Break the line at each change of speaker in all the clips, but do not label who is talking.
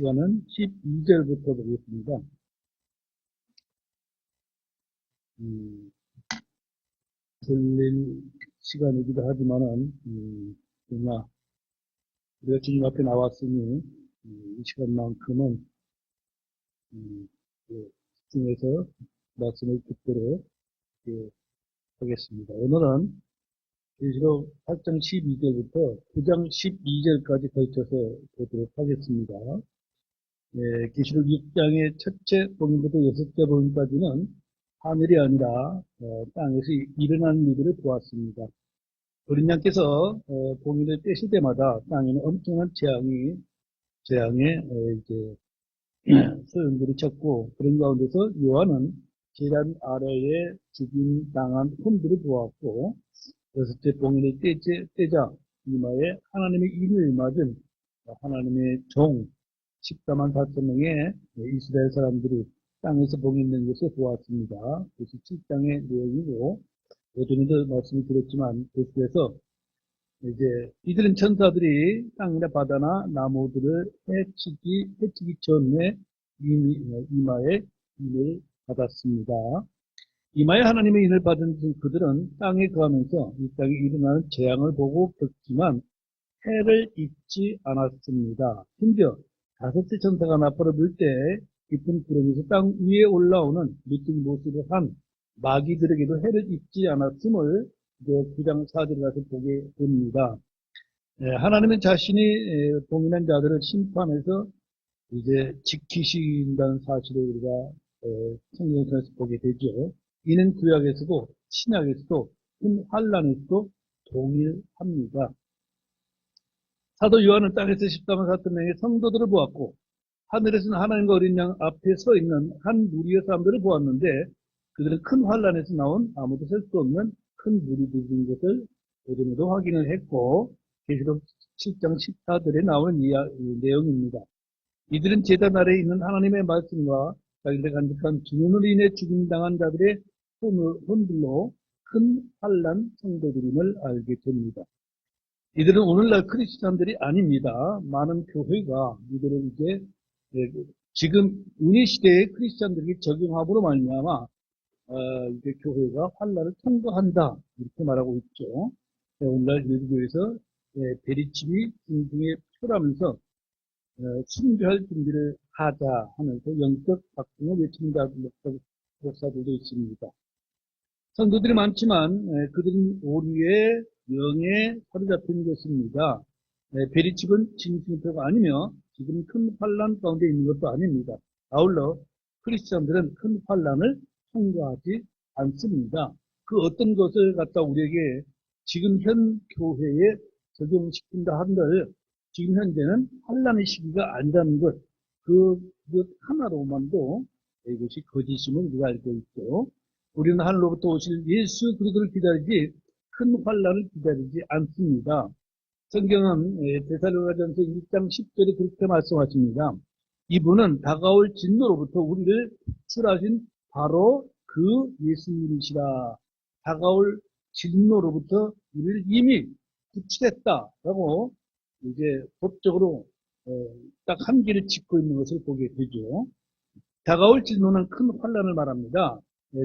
시간은 12절부터 보겠습니다. 들릴 시간이기도 하지만은, 그러나 우리가 주님 앞에 나왔으니, 이 시간만큼은, 집중해서 말씀을 듣도록 하겠습니다. 오늘은 계시록 8장 12절부터 9장 12절까지 걸쳐서 보도록 하겠습니다. 계시록 6장의 첫째 복음부터 6째 복음까지는 하늘이 아니라 땅에서 일어난 일들을 보았습니다. 어린 양께서 봉인을 떼실 때마다 땅에는 엄청난 재앙에 이제 소용돌이 쳤고, 그런 가운데서 요한은 계단 아래에 죽임 당한 혼들을 보았고, 여섯째 봉인을 떼자 이마에 하나님의 인을 맞은 하나님의 종 14만 4천 명의 이스라엘 사람들이 땅에서 봉인된 것을 보았습니다. 그래서 7장의 내용이고, 어제도 말씀을 드렸지만 계속해서 이제 이들은 천사들이 땅이나 바다나 나무들을 해치기 전에 이마에 인을 받았습니다. 이마에 하나님의 인을 받은 그들은 땅에 거하면서 이 땅에 일어나는 재앙을 보고 겪지만 해를 입지 않았습니다. 심지어 다섯째 천사가 나팔을 불 때 깊은 구름에서 땅 위에 올라오는 미친 모습을 한 마귀들에게도 해를 입지 않았음을 9장 4절에 가서 보게 됩니다. 하나님은 자신이 봉인한 자들을 심판해서 이제 지키신다는 사실을 우리가 성경을 통해서 보게 되죠. 이는 구약에서도 신약에서도 큰 환란에서도 동일합니다. 사도 요한은 땅에서 14만 4천 명의 성도들을 보았고, 하늘에서는 하나님과 어린 양 앞에 서 있는 한 무리의 사람들을 보았는데, 그들은 큰 환란에서 나온 아무도 셀 수 없는 큰 무리들인 것을 오전에도 확인을 했고, 계시록 7장 14절에 나온 내용입니다. 이들은 제단 아래에 있는 하나님의 말씀과 자기들의 간직한 주문으로 인해 죽임당한 자들의 혼들로 큰 환란 성도들임을 알게 됩니다. 이들은 오늘날 크리스찬들이 아닙니다. 많은 교회가 이들을 이제 지금 은혜 시대의 크리스찬들에게 적용함으로 말미암아 이제 교회가 환란을 통과한다 이렇게 말하고 있죠. 오늘날 예수교에서 베리칩이 등등에 표라면서 순교할 준비를 하자 하면서 영적 박동을 외치는 목사들도 있습니다. 성도들이 많지만 그들은 오류의 영에 사로잡힌 것입니다. 베리칩은 진심표가 아니며 지금 큰 환란 가운데 있는 것도 아닙니다. 아울러 크리스천들은 큰 환란을 통과하지 않습니다. 그 어떤 것을 갖다 우리에게 지금 현 교회에 적용시킨다 한들 지금 현재는 환란의 시기가 아니라는 것, 그 하나로만도 이것이 거짓임을 우리가 알고 있죠. 우리는 하늘로부터 오실 예수 그리스도를 기다리지 큰 환란을 기다리지 않습니다. 성경은 데살로니가전서 1장 10절에 그렇게 말씀하십니다. 이분은 다가올 진노로부터 우리를 구출하신 바로 그 예수님이시라. 다가올 진노로부터 우리를 이미 구출했다라고 이제 법적으로 딱 한 길을 짚고 있는 것을 보게 되죠. 다가올 진노는 큰 환란을 말합니다.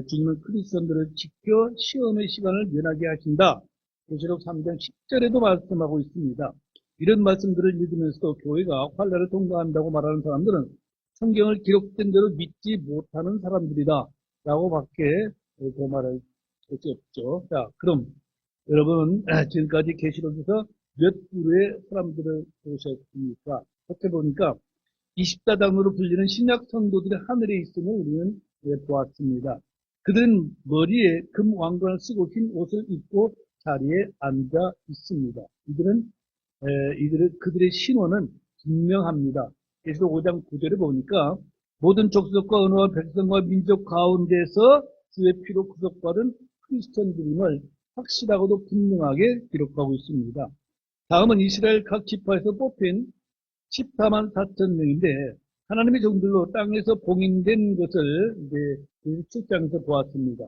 주님은 크리스천들을 지켜 시험의 시간을 면하게 하신다. 계시록 3장 10절에도 말씀하고 있습니다. 이런 말씀들을 읽으면서도 교회가 환란을 통과한다고 말하는 사람들은 성경을 기록된 대로 믿지 못하는 사람들이다 라고 밖에 더 말할 것이 없죠. 자, 그럼 여러분 지금까지 계시록에서 몇 부류의 사람들을 보셨습니까? 어떻게 보니까 24장으로 불리는 신약 성도들의 하늘에 있음을 우리는 보았습니다. 그들은 머리에 금 왕관을 쓰고 흰 옷을 입고 자리에 앉아 있습니다. 그들의 신원은 분명합니다. 계시록 5장 9절에 보니까 모든 족속과 언어와 백성과 민족 가운데서 주의 피로 구속받은 크리스천들임을 확실하고도 분명하게 기록하고 있습니다. 다음은 이스라엘 각 지파에서 뽑힌 14만 4천 명인데 하나님의 종들로 땅에서 봉인된 것을 이제 7장에서 보았습니다.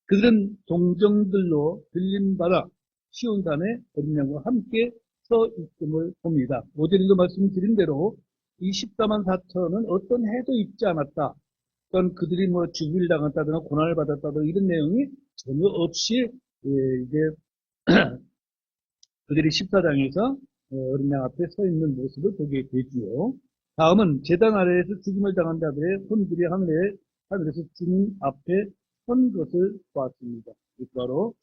그들은 동정들로 들림받아 시온산에 어린 양과 함께 서 있음을 봅니다. 오전에도 말씀드린 대로 이 14만 4천은 어떤 해도 있지 않았다. 또는 그들이 뭐 죽임을 당했다거나 고난을 받았다거나 이런 내용이 전혀 없이 이제 그들이 십사장에서 어린 양 앞에 서 있는 모습을 보게 되지요. 다음은 제단 아래에서 죽임을 당한 자들의 손들이 하늘에서 주님 앞에 선 것을 보았습니다. 바로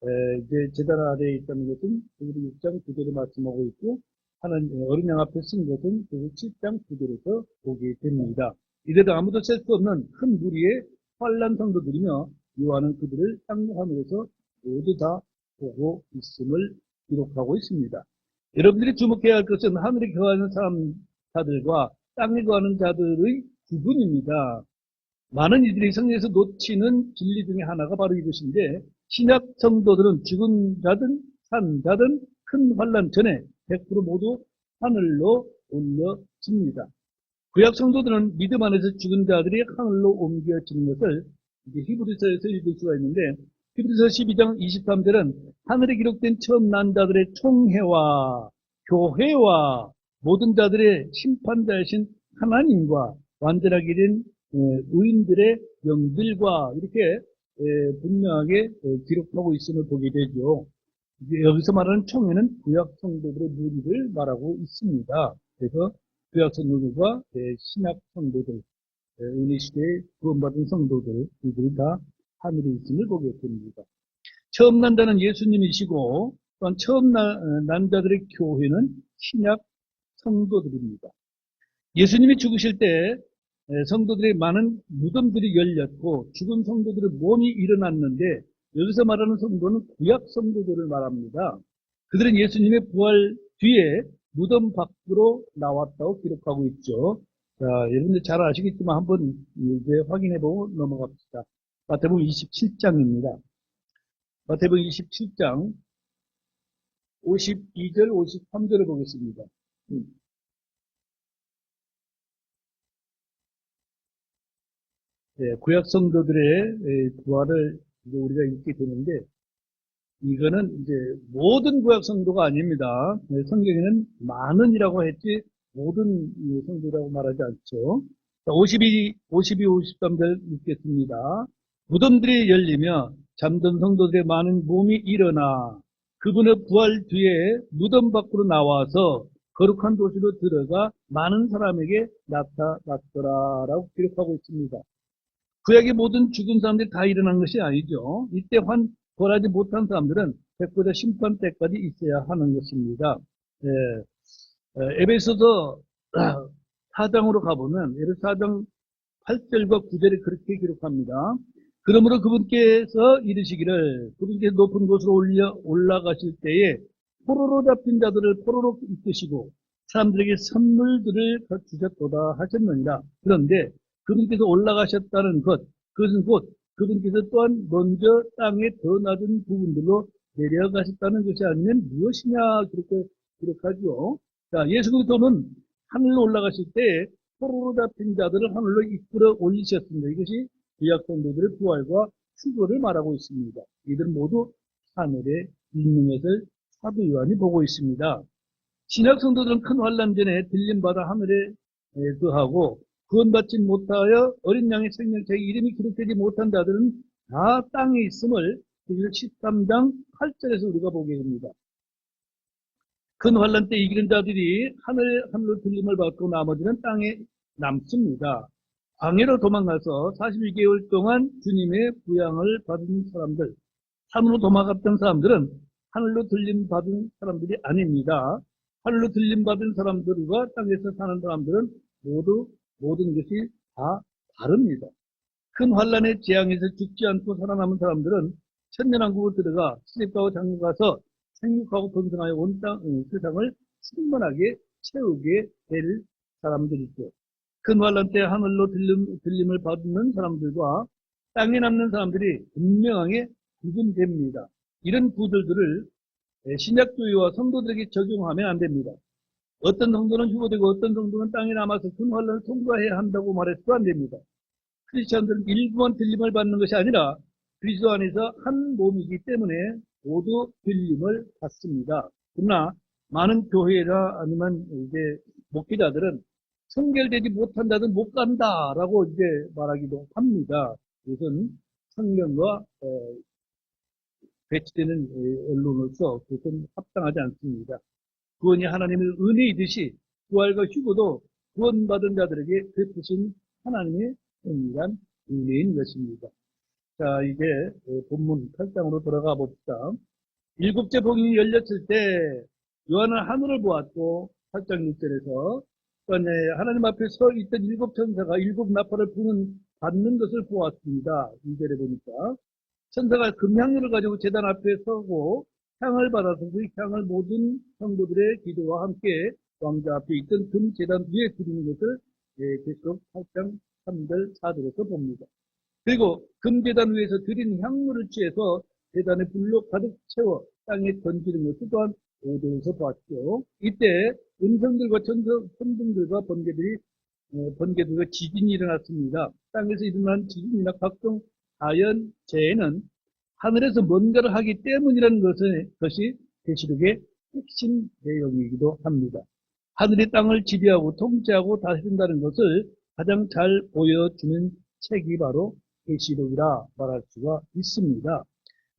이제 제단 아래에 있다는 것은 우리 6장 9절에 말씀하고 있고 하는 어린 양 앞에 쓴 것은 7장 9절에서 보게 됩니다. 이래도 아무도 셀 수 없는 큰 무리의 환난 성도들이며 요한은 그들을 땅 하늘에서 모두 다 보고 있음을 기록하고 있습니다. 여러분들이 주목해야 할 것은 하늘에 거하는 자들과 땅에 거하는 자들의 구분입니다. 많은 이들이 성경에서 놓치는 진리 중에 하나가 바로 이것인데 신약 성도들은 죽은 자든 산 자든 큰 환난 전에 100% 모두 하늘로 올려집니다. 구약 성도들은 믿음 안에서 죽은 자들이 하늘로 옮겨지는 것을 이제 히브리서에서 읽을 수가 있는데 히브리서 12장 23절은 하늘에 기록된 처음 난 자들의 총회와 교회와 모든 자들의 심판자이신 하나님과 완전하게 된 의인들의 영들과 이렇게 분명하게 기록하고 있음을 보게 되죠. 여기서 말하는 총회는 구약 성도들의 무리를 말하고 있습니다. 그래서 구약 성도들과 신약 성도들, 은혜 시대에 구원받은 성도들, 이들이 다 하늘에 있음을 보게 됩니다. 처음 난 자는 예수님이시고 또한 처음 난 자들의 교회는 신약 성도들입니다. 예수님이 죽으실 때 성도들의 많은 무덤들이 열렸고 죽은 성도들의 몸이 일어났는데 여기서 말하는 성도는 구약 성도들을 말합니다. 그들은 예수님의 부활 뒤에 무덤 밖으로 나왔다고 기록하고 있죠. 자, 여러분들 잘 아시겠지만 한번 이제 확인해보고 넘어갑시다. 마태복음 27장입니다. 마태복음 27장 52절, 53절을 보겠습니다. 구약 성도들의 부활을 이제 우리가 읽게 되는데 이거는 이제 모든 구약 성도가 아닙니다. 성경에는 많은이라고 했지 모든 성도라고 말하지 않죠. 52, 53절 읽겠습니다. 무덤들이 열리며 잠든 성도들의 많은 몸이 일어나 그분의 부활 뒤에 무덤 밖으로 나와서 거룩한 도시로 들어가 많은 사람에게 나타났더라라고 기록하고 있습니다. 구약의 모든 죽은 사람들이 다 일어난 것이 아니죠. 이때 부활하지 못한 사람들은 백보자 심판 때까지 있어야 하는 것입니다. 에베소서 4장으로 가보면 에베소 4장 8절과 9절에 그렇게 기록합니다. 그러므로 그분께서 이르시기를 그분께서 높은 곳으로 올라가실 때에 포로로 잡힌 자들을 포로로 이끄시고 사람들에게 선물들을 주셨도다 하셨느니라. 그런데 그분께서 올라가셨다는 것, 그것은 곧 그분께서 또한 먼저 땅의 더 낮은 부분들로 내려가셨다는 것이 아니면 무엇이냐 그렇게 기록하죠. 자, 예수 그리스도는 하늘로 올라가실 때 포로로 잡힌 자들을 하늘로 이끌어 올리셨습니다. 이것이 구약 성도들의 부활과 휴거를 말하고 있습니다. 이들은 모두 하늘에 있는 것을 사도 요한이 보고 있습니다. 신약 성도들은 큰 환난 전에 들림받아 하늘에 거하고 구원받지 못하여 어린 양의 생명체에 이름이 기록되지 못한 자들은 다 땅에 있음을 13장 8절에서 우리가 보게 됩니다. 큰 환난 때 이기는 자들이 하늘로 들림을 받고 나머지는 땅에 남습니다. 광야로 도망가서 42개월 동안 주님의 부양을 받은 사람들, 산으로 도망갔던 사람들은 하늘로 들림 받은 사람들이 아닙니다. 하늘로 들림 받은 사람들과 땅에서 사는 사람들은 모든 것이 다 다릅니다. 큰 환란의 재앙에서 죽지 않고 살아남은 사람들은 천년왕국으로 들어가 시집가고 장가가서 생육하고 번성하여 온 세상을 충분하게 채우게 될 사람들이죠. 큰 환란 때 하늘로 들림을 받는 사람들과 땅에 남는 사람들이 분명하게 구분됩니다. 이런 구절들을 신약교회와 성도들에게 적용하면 안 됩니다. 어떤 성도는 휴거되고 어떤 성도는 땅에 남아서 큰 환란을 통과해야 한다고 말해서도 안 됩니다. 크리스천들은 일부만 들림을 받는 것이 아니라 그리스도 안에서 한 몸이기 때문에 모두 들림을 받습니다. 그러나 많은 교회나 아니면 이제 목회자들은 성결되지 못한 자는 못 간다라고 이제 말하기도 합니다. 이것은 성경과 배치되는 언론으로서 그것은 합당하지 않습니다. 구원이 하나님의 은혜이듯이 부활과 휴거도 구원받은 자들에게 베푸신 하나님의 은밀한 은혜인 것입니다. 자, 이제 본문 8장으로 돌아가 봅시다. 일곱째 봉인이 열렸을 때 요한은 하늘을 보았고 8장 6절에서 하나님 앞에 서 있던 일곱 천사가 일곱 나팔을 받는 것을 보았습니다. 2절에 보니까 천사가 금향료를 가지고 제단 앞에 서고 향을 받아서 그 향을 모든 성도들의 기도와 함께 왕자 앞에 있던 금 제단 위에 드리는 것을 계속 8장 3절 4절에서 봅니다. 그리고 금 제단 위에서 드린 향물을 취해서 제단에 불로 가득 채워 땅에 던지는 것을 또한 5절에서 보았죠. 이때 음성들과 천둥들과 번개들과 지진이 일어났습니다. 땅에서 일어난 지진이나 각종 자연재해는 하늘에서 뭔가를 하기 때문이라는 것이 계시록의 핵심 내용이기도 합니다. 하늘이 땅을 지배하고 통제하고 다스린다는 것을 가장 잘 보여주는 책이 바로 계시록이라 말할 수가 있습니다.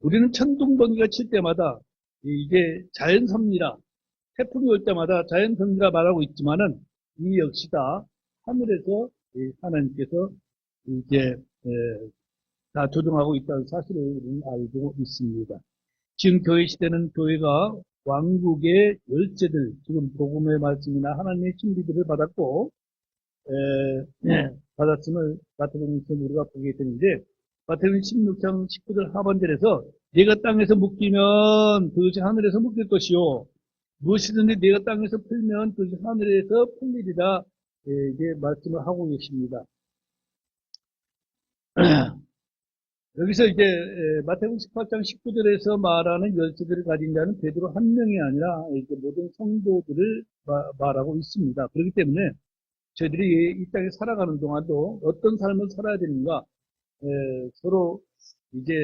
우리는 천둥번개가 칠 때마다 이게 자연섭리라, 태풍이 올 때마다 자연섭리라 말하고 있지만은 이 역시 다 하늘에서 하나님께서 이제 다 조정하고 있다는 사실을 우리는 알고 있습니다. 지금 교회 시대는 교회가 왕국의 열쇠들, 지금 복음의 말씀이나 하나님의 신비들을 받았고 받았음을 마태복음에서 우리가 보게 되는데 마태복음 16장 19절 하반절에서 네가 땅에서 묶이면 그것이 하늘에서 묶일 것이요 무엇이든지 네가 땅에서 풀면 그것이 하늘에서 풀리리라 이제 말씀을 하고 계십니다. 여기서 이제 마태복음 18장 19절에서 말하는 열쇠들을 가진 자는 베드로 한 명이 아니라 이제 모든 성도들을 말하고 있습니다. 그렇기 때문에 저희들이 이 땅에 살아가는 동안도 어떤 삶을 살아야 되는가 서로 이제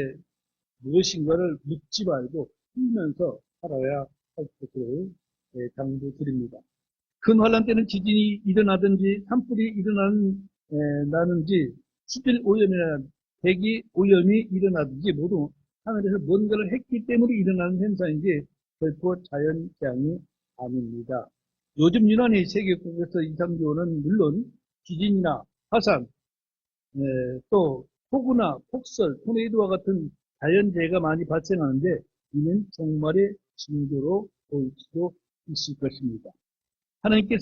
무엇인가를 묻지 말고 풀면서 살아야 할 것을 당부드립니다. 큰 환란 때는 지진이 일어나든지 산불이 나는지 수질 오염이나 대기 오염이 일어나든지 모두 하늘에서 뭔가를 했기 때문에 일어나는 현상인지 결코 자연재앙이 아닙니다. 요즘 유난히 세계국에서 이상기온은 물론 지진이나 화산, 또 폭우나 폭설, 토네이도와 같은 자연재해가 많이 발생하는데 이는 종말의 징조로 보일 수도 있을 것입니다. 하나님께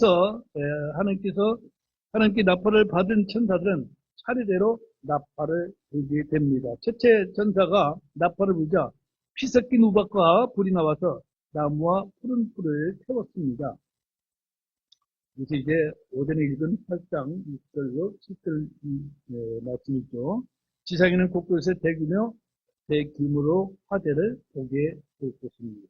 나팔을 받은 천사들은 차례대로 나팔을 불게 됩니다. 첫째 천사가 나팔을 불자 피 섞인 우박과 불이 나와서 나무와 푸른 풀을 태웠습니다. 그래서 이제 오전에 읽은 8장 6절로 7절 말씀이죠. 지상에는 곳곳에 대규모로 화재를 보게 될 것입니다.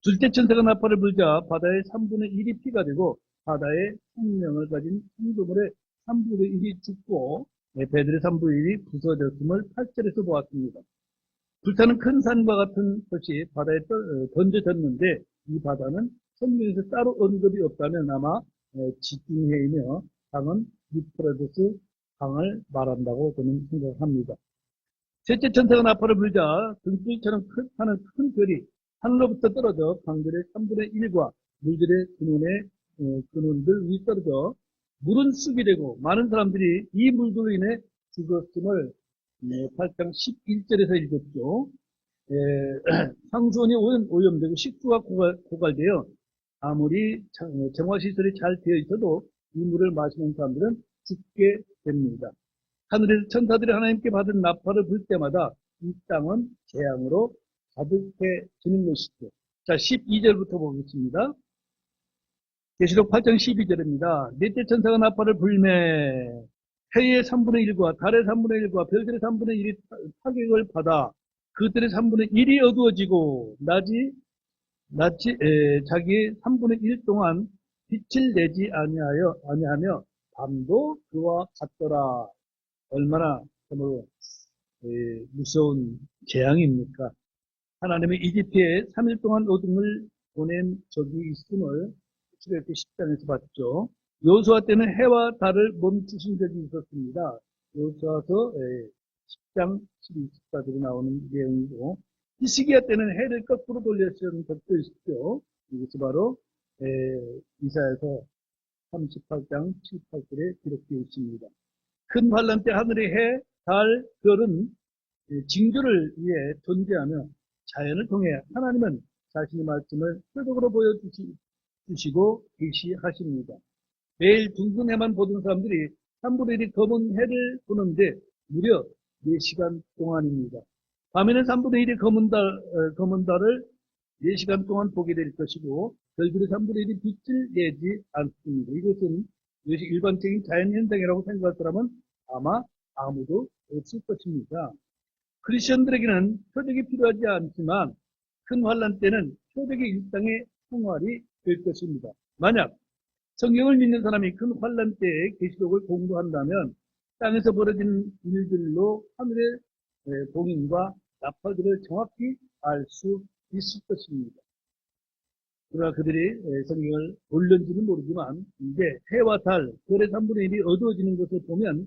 둘째 천사가 나팔을 불자 바다의 3분의 1이 피가 되고 바다의 생명을 가진 생도물의 3분의 1이 죽고 배들의 3분의 1이 부서졌음을 8절에서 보았습니다. 불타는 큰 산과 같은 것이 바다에 던져졌는데 이 바다는 성경에서 따로 언급이 없다면 아마 지중해이며 강은 유프라데스 강을 말한다고 저는 생각합니다. 셋째 천사가 나팔을 불자 등불처럼 하는 큰 별이 하늘로부터 떨어져 강들의 3분의 1과 물들의 근원들 위에 떨어져 물은 쑥이 되고 많은 사람들이 이 물들로 인해 죽었음을 8장 11절에서 읽었죠. 상수원이 오염되고 식수가 고갈되어 아무리 정화시설이 잘 되어 있어도 이 물을 마시는 사람들은 죽게 됩니다. 하늘에서 천사들이 하나님께 받은 나팔을 불 때마다 이 땅은 재앙으로 가득해지는 것이죠. 자, 12절부터 보겠습니다. 계시록 8장 12절입니다. 넷째 천사가 나팔을 불매 해의 3분의 1과 달의 3분의 1과 별들의 3분의 1이 타격을 받아 그들의 3분의 1이 어두워지고 자기의 3분의 1 동안 빛을 내지 아니하며 밤도 그와 같더라. 얼마나 정말 무서운 재앙입니까? 하나님의 이집트에 3일 동안 어둠을 보낸 적이 있음을 출애굽기 10장에서 봤죠. 여호수아 때는 해와 달을 멈추신 적이 있었습니다. 여호수아서 10장 12, 14절에 나오는 내용이고, 히스기야 때는 해를 거꾸로 돌렸던 적도 있죠. 이것이 바로 이사야서 38장 7, 8절에 기록되어 있습니다. 큰 환란 때 하늘의 해, 달, 별은 징조를 위해 존재하며 자연을 통해 하나님은 자신의 말씀을 표적으로 보여주시고 계시하십니다. 매일 둥근 해만 보던 사람들이 3분의 1이 검은 해를 보는데 무려 4시간 동안입니다. 밤에는 3분의 1이 검은 달을 4시간 동안 보게 될 것이고 별들의 3분의 1이 빛을 내지 않습니다. 이것은 일반적인 자연현상이라고 생각할 사람은 아마 아무도 없을 것입니다. 크리스천들에게는 표적이 필요하지 않지만 큰 환란 때는 표적이 일상의 생활이 될 것입니다. 만약 성경을 믿는 사람이 큰 환란 때에 계시록을 공부한다면 땅에서 벌어지는 일들로 하늘의 봉인과 나팔들을 정확히 알 수 있을 것입니다. 그러나 그들이 성경을 올렸는지는 모르지만 이제 해와 달, 별의 3분의 1이 어두워지는 것을 보면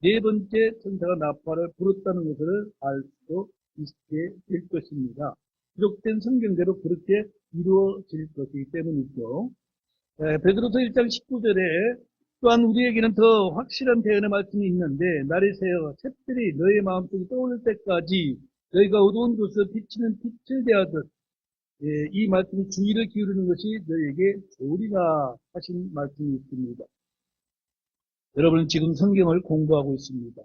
네 번째 천사가 나팔을 불었다는 것을 알 수 있게 될 것입니다. 기록된 성경대로 그렇게 이루어질 것이기 때문이죠. 베드로서 1장 19절에 또한 우리에게는 더 확실한 대언의 말씀이 있는데 날이 새어 샛별이 너의 마음속에 떠오를 때까지 너희가 어두운 곳에서 비치는 빛을 대하듯 이 말씀이 주의를 기울이는 것이 너희에게 좋으리라 하신 말씀이 있습니다. 여러분은 지금 성경을 공부하고 있습니다.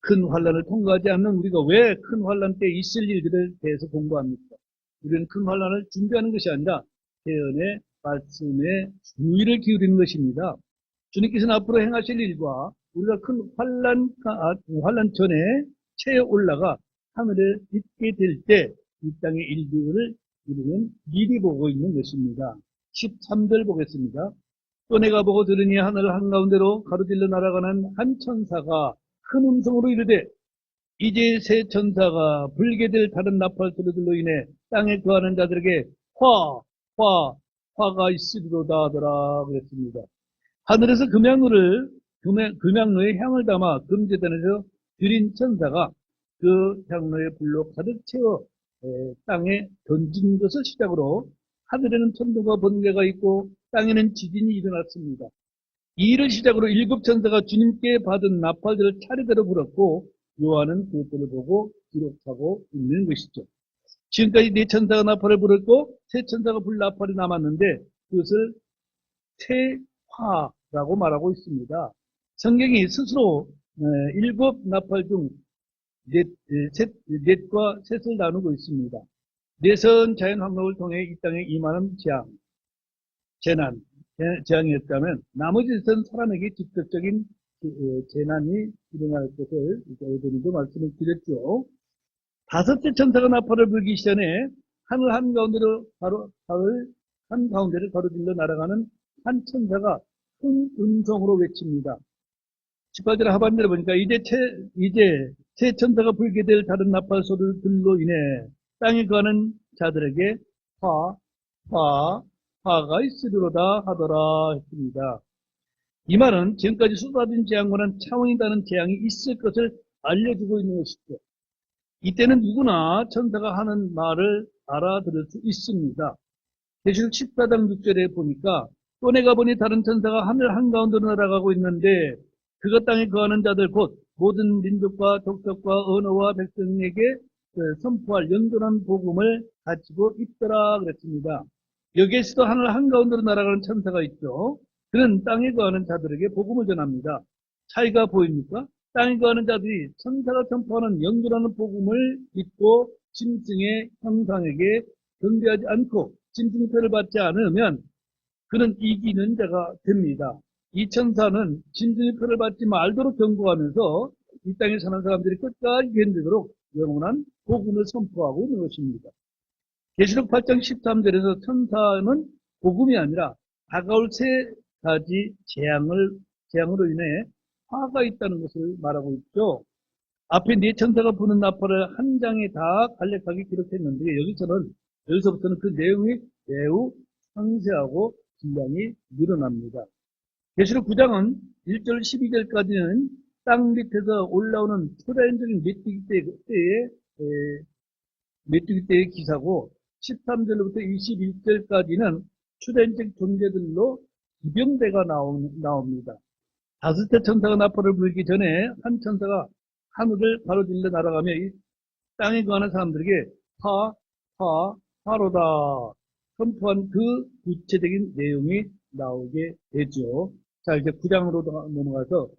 큰 환란을 통과하지 않는 우리가 왜 큰 환란 때 있을 일들에 대해서 공부합니까? 우리는 큰 환란을 준비하는 것이 아니라 대언의 말씀에 주의를 기울이는 것입니다. 주님께서는 앞으로 행하실 일과 우리가 큰 환란 전에 체에 올라가 하늘에 있게 될 때 이 땅의 일들을 우리는 미리 보고 있는 것입니다. 13절 보겠습니다. 또 내가 보고 들으니 하늘 한가운데로 가로질러 날아가는 한 천사가 큰 음성으로 이르되 이제 새 천사가 불게 될 다른 나팔 소리들로 인해 땅에 거하는 자들에게 화가 있으리로다 하더라 그랬습니다. 하늘에서 금양로에 향을 담아 금제단에서 드린 천사가 그 향로에 불로 가득 채워 땅에 던진 것을 시작으로 하늘에는 천둥과 번개가 있고 땅에는 지진이 일어났습니다. 이 일을 시작으로 7천사가 주님께 받은 나팔들을 차례대로 불었고 요한은 그것들을 보고 기록하고 있는 것이죠. 지금까지 4천사가 나팔을 불었고 3천사가 불 나팔이 남았는데 그것을 세화라고 말하고 있습니다. 성경이 스스로 7 나팔 중 넷과 셋을 나누고 있습니다. 넷은 자연환경을 통해 이 땅에 임하는 재앙이었다면 나머지 셋은 사람에게 직접적인 재난이 일어날 것을 어제도 말씀을 드렸죠. 5째 천사가 나팔을 불기 전에 하늘 한가운데를 가로질러 날아가는 한 천사가 큰 음성으로 외칩니다. 18절 하반절에 보니까 이제 새 천사가 불게 될 다른 나팔 소리들로 인해 땅에 거하는 자들에게 화가 있으리로다 하더라 했습니다. 이 말은 지금까지 쏟아진 재앙과는 차원이 다른 재앙이 있을 것을 알려주고 있는 것이죠. 이때는 누구나 천사가 하는 말을 알아들을 수 있습니다. 계시록 14장 6절에 보니까 또 내가 보니 다른 천사가 하늘 한가운데로 날아가고 있는데 그가 땅에 거하는 자들 곧 모든 민족과 족속과 언어와 백성에게 선포할 연전한 복음을 가지고 있더라 그랬습니다. 여기에서도 하늘 한가운데로 날아가는 천사가 있죠. 그는 땅에 거하는 자들에게 복음을 전합니다. 차이가 보입니까? 땅에 거하는 자들이 천사가 선포하는 연결하는 복음을 믿고 짐승의 형상에게 경배하지 않고 짐승표를 받지 않으면 그는 이기는 자가 됩니다. 이 천사는 짐승의 표를 받지 말도록 경고하면서 이 땅에 사는 사람들이 끝까지 견디도록 영원한 복음을 선포하고 있는 것입니다. 계시록 8장 13절에서 천사는 복음이 아니라 다가올 세 가지 재앙으로 인해 화가 있다는 것을 말하고 있죠. 앞에 4천사가 부는 나팔을 한 장에 다 간략하게 기록했는데 여기서부터는 그 내용이 매우 상세하고 분량이 늘어납니다. 계시록 9장은 1절 12절까지는 땅 밑에서 올라오는 초자연적인 메뚜기 때의 기사고 13절부터 21절까지는 초자연적 존재들로 기병대가 나옵니다. 다섯째 천사가 나팔을 불기 전에 한 천사가 하늘을 가로질러 날아가며 이 땅에 거하는 사람들에게 파로다 선포한 그 구체적인 내용이 나오게 되죠. 자, 이제 9장으로 넘어가서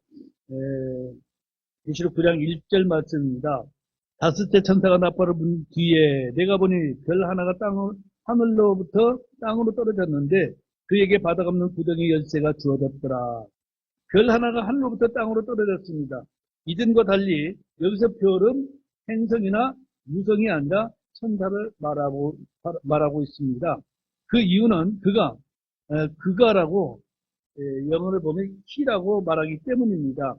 계시록 9장 1절 말씀입니다. 다섯째 천사가 나팔을 불 뒤에 내가 보니 별 하나가 하늘로부터 땅으로 떨어졌는데 그에게 바닥 없는 구덩이 열쇠가 주어졌더라. 별 하나가 하늘로부터 땅으로 떨어졌습니다. 이전과 달리 여기서 별은 행성이나 유성이 아니라 천사를 말하고 있습니다. 그 이유는 그가라고 영어를 보면 키라고 말하기 때문입니다.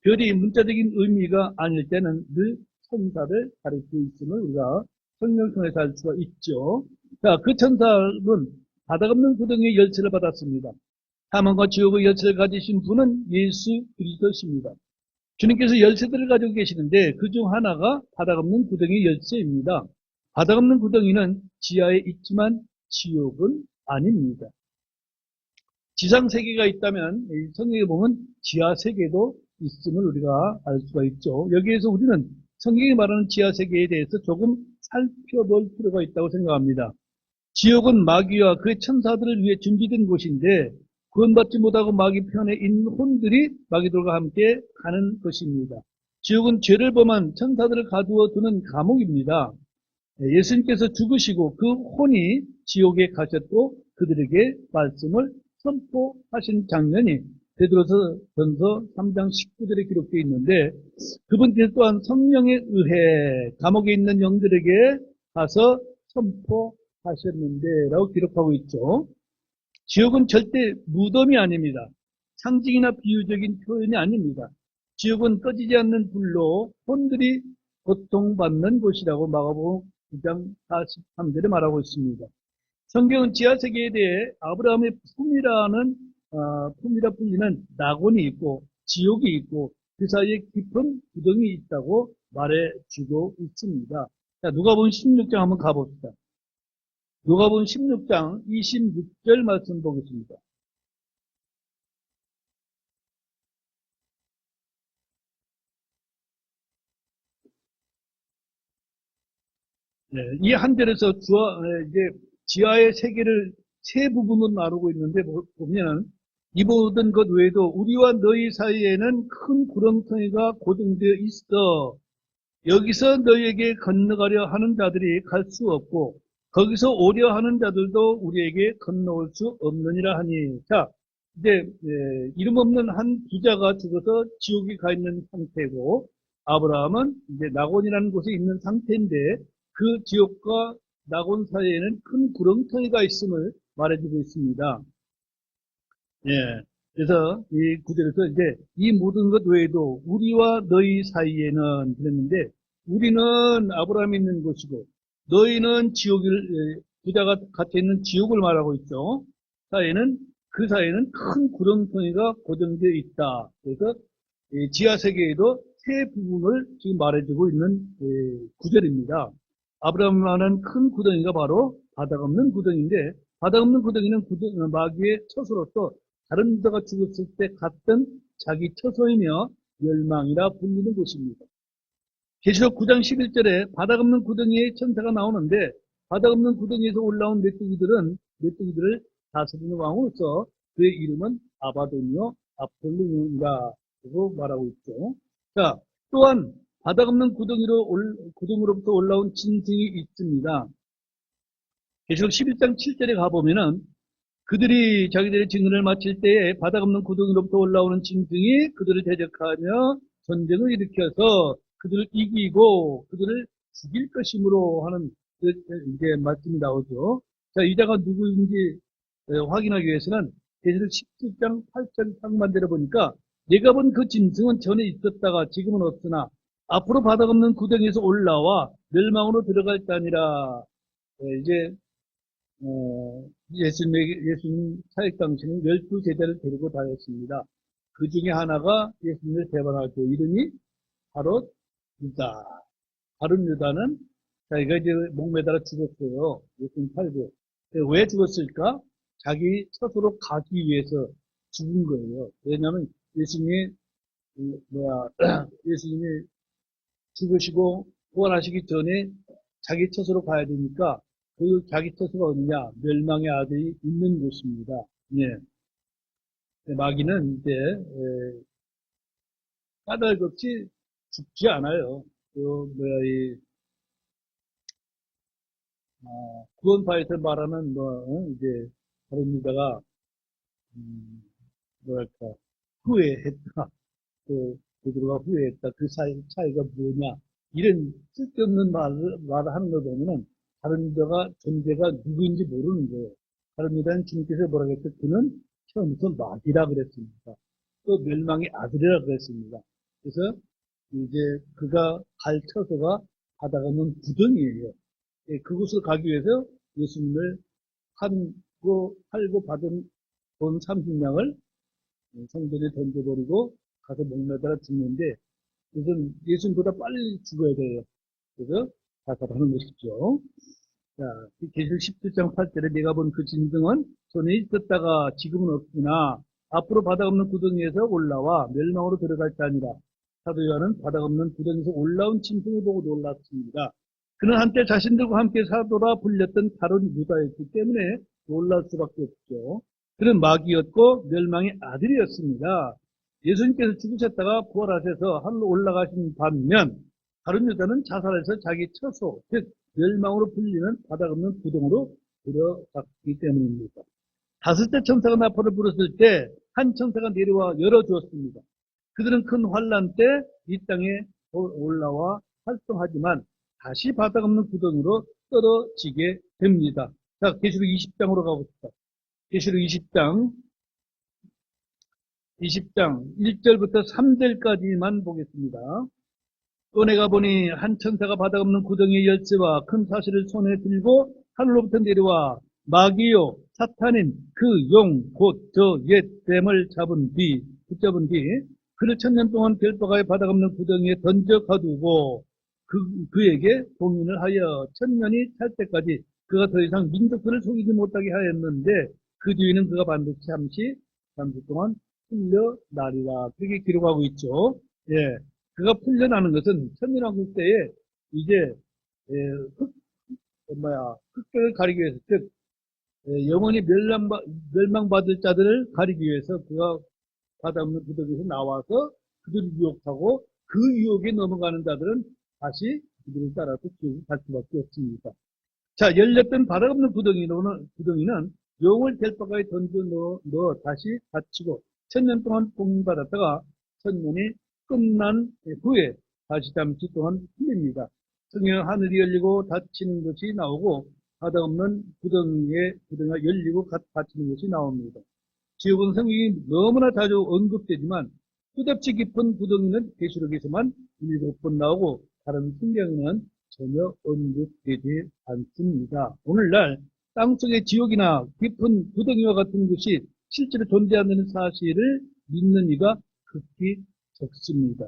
별이 문자적인 의미가 아닐 때는 늘 천사를 가리키고 있음을 우리가 성경을 통해서 알 수가 있죠. 자, 그 천사는 바닥 없는 구덩이의 열쇠를 받았습니다. 사망과 지옥의 열쇠를 가지신 분은 예수 그리스도십니다. 주님께서 열쇠들을 가지고 계시는데 그중 하나가 바닥 없는 구덩이 열쇠입니다. 바닥 없는 구덩이는 지하에 있지만 지옥은 아닙니다. 지상 세계가 있다면 성경에 보면 지하 세계도 있음을 우리가 알 수가 있죠. 여기에서 우리는 성경이 말하는 지하 세계에 대해서 조금 살펴볼 필요가 있다고 생각합니다. 지옥은 마귀와 그의 천사들을 위해 준비된 곳인데 구원받지 못하고 마귀 편에 있는 혼들이 마귀들과 함께 가는 것입니다. 지옥은 죄를 범한 천사들을 가두어 두는 감옥입니다. 예수님께서 죽으시고 그 혼이 지옥에 가셨고 그들에게 말씀을 선포하신 장면이 베드로전서 3장 19절에 기록되어 있는데 그분께서 또한 성령에 의해 감옥에 있는 영들에게 가서 선포하셨는데 라고 기록하고 있죠. 지옥은 절대 무덤이 아닙니다. 상징이나 비유적인 표현이 아닙니다. 지옥은 꺼지지 않는 불로 혼들이 고통받는 곳이라고 마가복음 9장 43절에 말하고 있습니다. 성경은 지하세계에 대해 아브라함의 품이라 불리는 낙원이 있고 지옥이 있고 그 사이에 깊은 구덩이 있다고 말해주고 있습니다. 자, 누가복음 16장 한번 가봅시다. 누가복음 16장 26절 말씀 보겠습니다. 네, 이 한 절에서 이제 지하의 세계를 세 부분으로 나누고 있는데 보면 이 모든 것 외에도 우리와 너희 사이에는 큰 구렁텅이가 고정되어 있어. 여기서 너희에게 건너가려 하는 자들이 갈 수 없고 거기서 오려 하는 자들도 우리에게 건너올 수 없느니라 하니. 자, 이제 이름 없는 한 부자가 죽어서 지옥에 가 있는 상태고 아브라함은 이제 낙원이라는 곳에 있는 상태인데 그 지옥과 낙원 사이에는 큰 구렁텅이가 있음을 말해주고 있습니다. 예. 그래서 이 구절에서 이제 이 모든 것 외에도 우리와 너희 사이에는 그랬는데 우리는 아브라함이 있는 곳이고 너희는 부자가 갇혀 있는 지옥을 말하고 있죠. 그 사이에는 큰 구렁텅이가 고정되어 있다. 그래서 지하 세계에도 세 부분을 지금 말해주고 있는 구절입니다. 아브라함이 말하는 큰 구덩이가 바로 바닥 없는 구덩이인데 바닥 없는 구덩이는 마귀의 처소로서 다른 자가 죽었을 때 갔던 자기 처소이며 멸망이라 불리는 곳입니다. 계시록 9장 11절에 바닥 없는 구덩이에 천사가 나오는데 바닥 없는 구덩이에서 올라온 메뚜기들을 다스리는 왕으로서 그의 이름은 아바돈이요 아폴로니라고 말하고 있죠. 자, 또한 바닥 없는 구덩이로부터 올라온 짐승이 있습니다. 계시록 11장 7절에 가보면은 그들이 자기들의 증언을 마칠 때에 바닥 없는 구덩이로부터 올라오는 짐승이 그들을 대적하며 전쟁을 일으켜서 그들을 이기고 그들을 죽일 것이므로 하는 이제 말씀이 나오죠. 자, 이 자가 누구인지 확인하기 위해서는 계시록 17장 8절 상반대로 보니까 내가 본 그 짐승은 전에 있었다가 지금은 없으나 앞으로 바닥 없는 구덩이에서 올라와 멸망으로 들어갈 자니라. 이제 예수님 사역 당시는 12제자를 데리고 다녔습니다. 그 중에 하나가 예수님을 배반할 때 이름이 바로 유다. 다른 유다는 자기가 이제 목매달아 죽었어요. 예수님 팔고. 왜 죽었을까? 자기 스스로 가기 위해서 죽은 거예요. 왜냐하면 예수님이 예수님이 죽으시고 부활하시기 전에 자기 처소로 가야 되니까 그 자기 처소가 어디냐? 멸망의 아들이 있는 곳입니다. 예. 마귀는 이제 까닭없이 죽지 않아요. 그 뭐야 구원파에서 말하는 이제 다른 유다가 뭐랄까 후회했다. 그 베드로가 후회했다. 그 차이가 뭐냐? 이런 쓸데없는 말을 하는 걸 보면은 다른 유다가 존재가 누구인지 모르는 거예요. 다른 유다는 주님께서 뭐라고 했죠? 그는 처음부터 마귀라 그랬습니다. 또 멸망의 아들이라 그랬습니다. 그래서 이제 그가 갈 처소가 바다가 없는 구덩이에요. 예, 그곳을 가기 위해서 예수님을 팔고 받은 돈 30냥을 성전에 던져버리고 가서 목매달아 죽는데 그것은 예수님보다 빨리 죽어야 돼요. 그래서 자살하는 것이죠. 자, 계시록 17장 8절에 내가 본 그 짐승은 전에 있었다가 지금은 없으나 앞으로 바다 없는 구덩이에서 올라와 멸망으로 들어갈 자니라. 사도 요한은 바다 없는 구덩이에서 올라온 짐승을 보고 놀랐습니다. 그는 한때 자신들과 함께 사도라 불렸던 다른 유다였기 때문에 놀랄 수밖에 없죠. 그는 마귀였고 멸망의 아들이었습니다. 예수님께서 죽으셨다가 부활하셔서 하늘로 올라가신 반면 다른 유다는 자살해서 자기 처소, 즉 멸망으로 불리는 바닥 없는 구덩으로 들어갔기 때문입니다. 다섯째 천사가 나팔을 불었을 때 한 천사가 내려와 열어주었습니다. 그들은 큰 환란 때 이 땅에 올라와 활동하지만 다시 바닥 없는 구덩이로 떨어지게 됩니다. 자, 계시록 20장으로 가봅시다. 계시록 20장 1절부터 3절까지만 보겠습니다. 또 내가 보니 한 천사가 바닥 없는 구덩이의 열쇠와 큰 사실을 손에 들고 하늘로부터 내려와 마귀요 사탄인 그 용 곧 저 옛 뱀을 붙잡은 뒤 그를 1000년 동안 별바가의 바닥 없는 구덩이에 던져 가두고 그에게 봉인을 하여 1000년이 찰 때까지 그가 더 이상 민족들을 속이지 못하게 하였는데 그 뒤에는 그가 반드시 잠시 동안 풀려나리라. 그렇게 기록하고 있죠. 예. 그가 풀려나는 것은 천년왕국 때에 이제 흑백을 가리기 위해서, 즉 영원히 멸망받을 자들을 가리기 위해서 그가 바다 없는 구덩이에서 나와서 그들을 유혹하고 그 유혹에 넘어가는 자들은 다시 그들을 따라서 지옥을 갈 수밖에 없습니다. 자, 열렸던 바다 없는 구덩이는 영을 델바가에 던져 넣어 다시 닫히고 1000년 동안 봉인받았다가 1000년이 끝난 후에 다시 잠시 동안 풀립니다. 성경 하늘이 열리고 닫히는 것이 나오고 바다 없는 구덩이가 열리고 닫히는 것이 나옵니다. 지옥은 성경이 너무나 자주 언급되지만 끝없이 깊은 구덩이는 계시록에서만 7번 나오고 다른 성경에는 전혀 언급되지 않습니다. 오늘날 땅속의 지옥이나 깊은 구덩이와 같은 것이 실제로 존재하는 사실을 믿는 이가 극히 적습니다.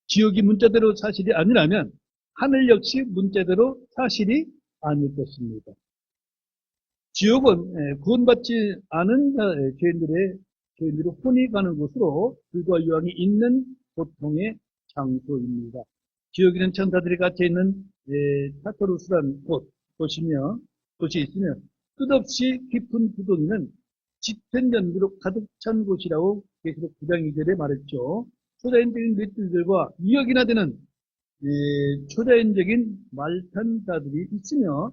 지옥이 문자대로 사실이 아니라면 하늘 역시 문자대로 사실이 아닐 것입니다. 지옥은 구원받지 않은 죄인들의 혼이 가는 곳으로 불과 유황이 있는 고통의 장소입니다. 지옥에는 천사들이 갇혀있는 타터루스라는 곳이 있으며 끝없이 깊은 구덩이는 짙은 연기로 가득 찬 곳이라고 계시록 9장 2절에 말했죠. 초자연적인 맷들들과 2억이나 되는 초자연적인 말탄자들이 있으며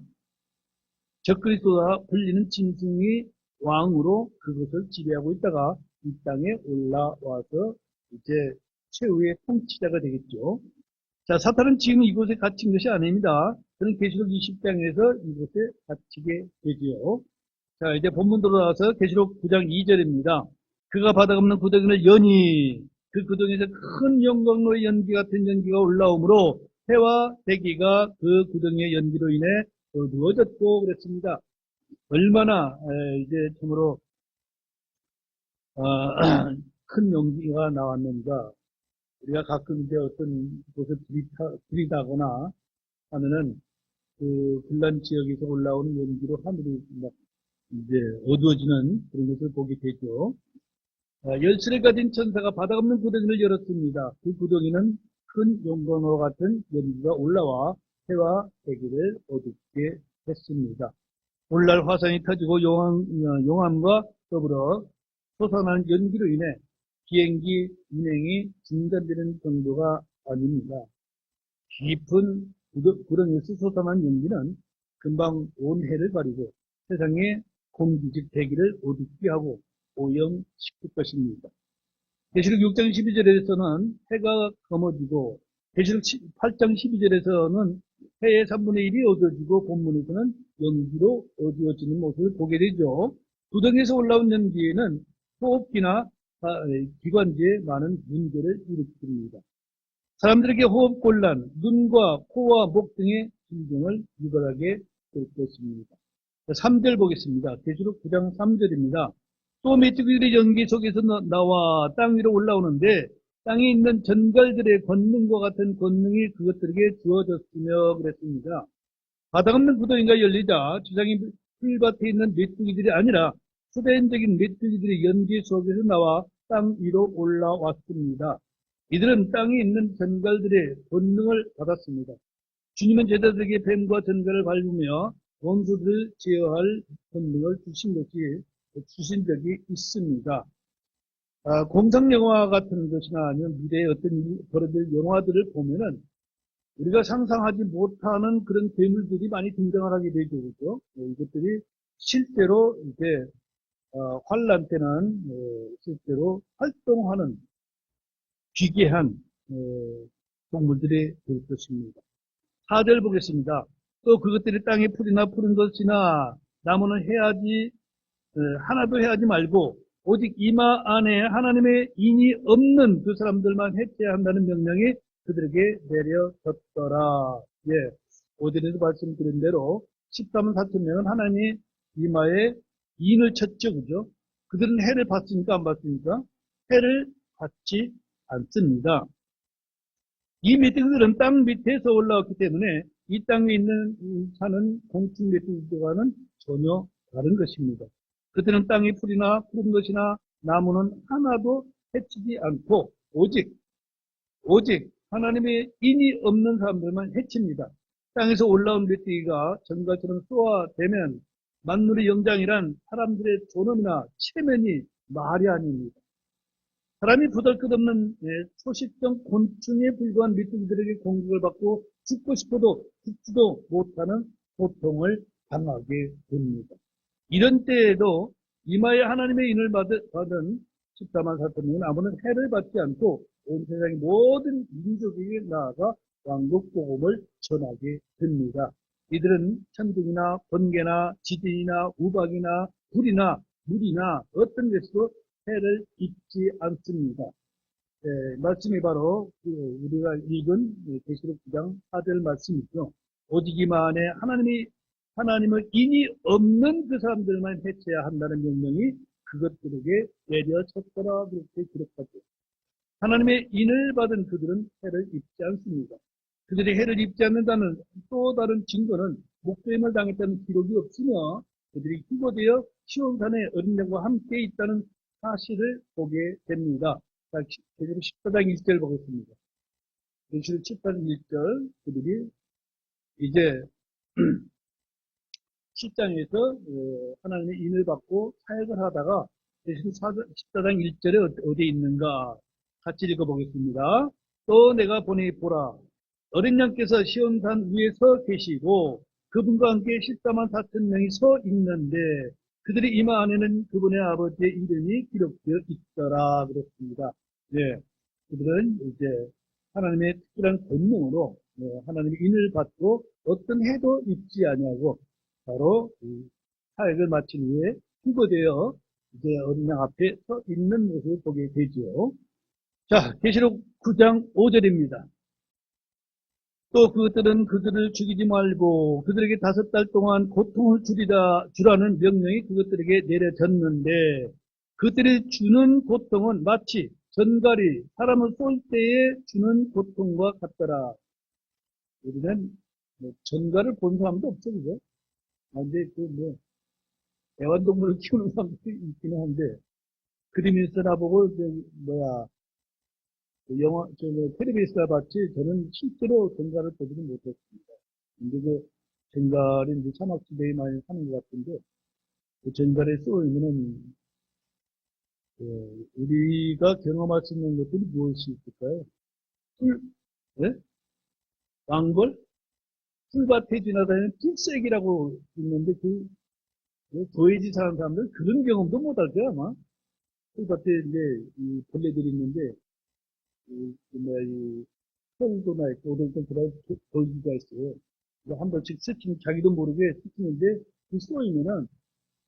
적그리스도와 불리는 짐승이 왕으로 그것을 지배하고 있다가 이 땅에 올라와서 이제 최후의 통치자가 되겠죠. 자, 사탄은 지금 이곳에 갇힌 것이 아닙니다. 그는 계시록 20장에서 이곳에 갇히게 되지요. 자, 이제 본문 들어와서 계시록 9장 2절입니다. 그가 바닥 없는 구덩이를 여니 그 구덩이에서 큰 영광로의 연기 같은 연기가 올라오므로 해와 대기가 그 구덩이의 연기로 인해 어두워졌고 그랬습니다. 얼마나 이제 참으로 어, 큰 용기가 나왔는가. 우리가 가끔 이제 어떤 곳을 들이다거나 하면은 그 불난 지역에서 올라오는 연기로 하늘이 막 이제 어두워지는 그런 것을 보게 되죠. 열쇠를 가진 천사가 바닥 없는 구덩이를 열었습니다. 그 구덩이는 큰 용광로 같은 연기가 올라와 해와 대기를 어둡게 했습니다. 오늘날 화산이 터지고 용암과 더불어 솟아나는 연기로 인해 비행기 운행이 중단되는 정도가 아닙니다. 깊은 구덩이에서 솟아난 연기는 금방 온 해를 가리고 세상의 공기적 대기를 어둡게 하고 오염시킬 것입니다. 계시록 6장 12절에서는 해가 검어지고 계시록 8장 12절에서는 해의 3분의 1이 어두워지고 본문에서는 연기로 어두워지는 모습을 보게 되죠. 구덩이에서 올라온 연기는 호흡기나 기관지에 많은 문제를 일으킵니다. 사람들에게 호흡곤란, 눈과 코와 목 등의 질병을 유발하게 될 것입니다. 3절 보겠습니다. 계시록 9장 3절입니다. 또 메뚜기들이 연기 속에서 나와 땅 위로 올라오는데 땅에 있는 전갈들의 권능과 같은 권능이 그것들에게 주어졌으며 그랬습니다. 바닥 없는 구덩이가 열리자 주장이 풀밭에 있는 메뚜기들이 아니라 수단적인 메뚜기들이 연기 속에서 나와 땅 위로 올라왔습니다. 이들은 땅에 있는 전갈들의 권능을 받았습니다. 주님은 제자들에게 뱀과 전갈을 밟으며 원수들을 제어할 권능을 주신 적이 있습니다. 공상영화 같은 것이나 아니면 미래의 어떤 벌어질 영화들을 보면은 우리가 상상하지 못하는 그런 괴물들이 많이 등장을 하게 되죠. 그렇죠? 이것들이 실제로 이제 환란 때는 실제로 활동하는 기괴한 동물들이 될 것입니다. 4절 보겠습니다. 또 그것들이 땅에 풀이나 푸른 것이나 나무는 하나도 해하지 말고 오직 이마 안에 하나님의 인이 없는 그 사람들만 해체해야 한다는 명령이 그들에게 내려졌더라. 예. 어디에서 말씀드린 대로 14만 4천 명은 하나님의 이마에 인을 쳤죠. 그죠? 그들은 해를 받습니까? 안 받습니까? 해를 받지 않습니다. 이 메뚜기들은 땅 밑에서 올라왔기 때문에 이 땅에 있는 사는 공충 메뚜기들과는 전혀 다른 것입니다. 그들은 땅의 풀이나 푸른 것이나 나무는 하나도 해치지 않고 오직 하나님의 인이 없는 사람들만 해칩니다. 땅에서 올라온 메뚜기가 전갈처럼 쏘아대면 만물의 영장이란 사람들의 존엄이나 체면이 말이 아닙니다. 사람이 부덜끝없는 초식성 곤충에 불과한 메뚜기들에게 공격을 받고 죽고 싶어도 죽지도 못하는 고통을 당하게 됩니다. 이런 때에도 이마에 하나님의 인을 받은 14만 4천 명은 아무런 해를 받지 않고 온 세상의 모든 민족에게 나아가 왕국 복음을 전하게 됩니다. 이들은 천둥이나 번개나 지진이나 우박이나 불이나 물이나 어떤 것으로 해를 입지 않습니다. 말씀이 바로 우리가 읽은 계시록 9장 4절 말씀이죠. 오직 이만에 하나님의 인이 없는 그 사람들만 해체해야 한다는 명령이 그것들에게 내려졌더라 그렇게 기록하죠. 하나님의 인을 받은 그들은 해를 입지 않습니다. 그들이 해를 입지 않는다는 또 다른 증거는 목배임을 당했다는 기록이 없으며 그들이 휴거되어 시온산의 어린 양과 함께 있다는 사실을 보게 됩니다. 자, 계시록 14장 1절 보겠습니다. 계시록 14장 1절 그들이 이제 10장에서 하나님의 인을 받고 사역을 하다가 계시록 14장 1절에 어디에 있는가 같이 읽어보겠습니다. 또 내가 보니 보라 어린 양께서 시온산 위에 서 계시고 그분과 함께 14만 4천 명이 서 있는데 그들의 이마 안에는 그분의 아버지의 이름이 기록되어 있더라 그랬습니다. 네, 그들은 이제 하나님의 특별한 권능으로 하나님의 인을 받고 어떤 해도 입지 아니하고 바로 사역을 마친 후에 휴거되어 이제 어린 양 앞에 서 있는 모습을 보게 되죠. 자, 계시록 9장 5절입니다. 또 그것들은 그들을 죽이지 말고 그들에게 5달 동안 고통을 주라는 명령이 그것들에게 내려졌는데 그들이 주는 고통은 마치 전갈이 사람을 쏠 때에 주는 고통과 같더라. 우리는 뭐 전갈을 본 사람도 없죠, 그죠? 근데 애완동물을 키우는 사람들이 있기는 한데 그림에서 나보고 텔레비에서 봤지 저는 실제로 전갈을 보지는 못했습니다. 근데 그 전갈이 이제 사막지대에 많이 사는 것 같은데 그 전갈에 쏘이면은 우리가 경험할 수 있는 것들이 무엇이 있을까요? 풀, 예? 왕벌? 풀밭에 지나다니는 풀새기라고 있는데 그 도해지 사는 사람들은 그런 경험도 못할 거야 아마. 풀밭에 이제 이 벌레들이 있는데 이 털도나 있고 어떤 그런 돌기가 있어요. 그거 한 번씩 스치면 자기도 모르게 스치는데 그 쏘이면은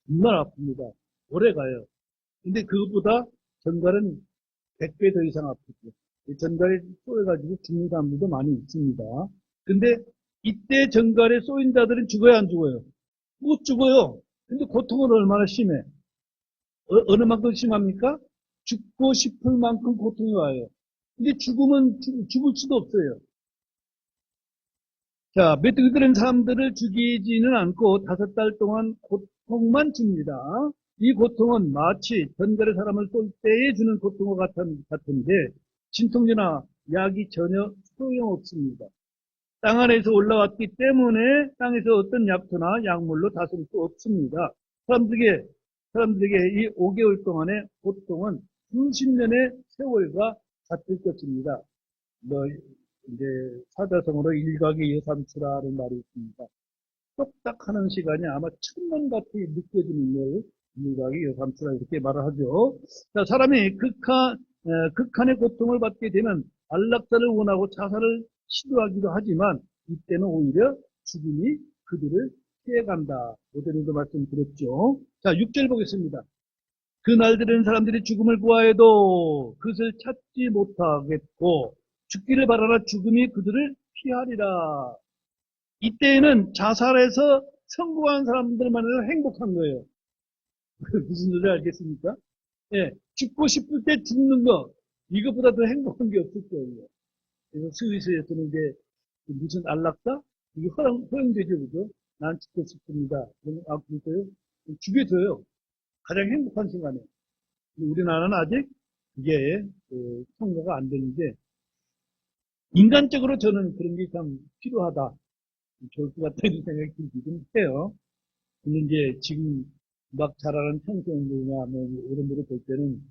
정말 아픕니다. 오래 가요. 근데 그것보다 전갈은 100배 더 이상 아프죠. 전갈에 쏘여가지고 죽는 사람들도 많이 있습니다. 근데 이때 전갈에 쏘인 자들은 죽어요, 안 죽어요? 못 죽어요. 근데 고통은 얼마나 심해? 어느 만큼 심합니까? 죽고 싶을 만큼 고통이 와요. 근데 죽으면 죽을 수도 없어요. 자, 메뚜기들은 사람들을 죽이지는 않고 5달 동안 고통만 줍니다. 이 고통은 마치 전갈의 사람을 쏠 때에 주는 고통과 같은데 진통제나 약이 전혀 소용없습니다. 땅 안에서 올라왔기 때문에 땅에서 어떤 약초나 약물로 다스릴 수 없습니다. 사람들에게 이 5개월 동안의 고통은 수십 년의 세월과 같을 것입니다. 뭐 이제 사자성어로 일각의 여삼수라는 말이 있습니다. 똑딱하는 시간이 아마 천년 같이 느껴지는 걸 일각의 여삼수라 이렇게 말을 하죠. 자, 사람이 극한의 고통을 받게 되면 안락사를 원하고 자살을 시도하기도 하지만 이때는 오히려 죽음이 그들을 피해간다. 어제도 말씀드렸죠. 자, 6절 보겠습니다. 그 날들은 사람들이 죽음을 구하여도 그것을 찾지 못하겠고 죽기를 바라나 죽음이 그들을 피하리라. 이때에는 자살해서 성공한 사람들만 해도 행복한 거예요. 무슨 소리 알겠습니까? 예, 죽고 싶을 때 죽는 거 이것보다 더 행복한 게 없을 거예요. 그래서 스위스에서는 이제 무슨 안락사? 이게 허용되죠, 그죠? 난 죽고 싶습니다. 그래서요? 죽여줘요. 가장 행복한 순간에. 우리나라는 아직 그게 통과가 안 되는데 인간적으로 저는 그런 게 참 필요하다. 좋을 것 같다는 생각이 들기는 해요. 근데 이제 지금 막 자라는 청소년들이나 뭐 이런 분들 볼 때는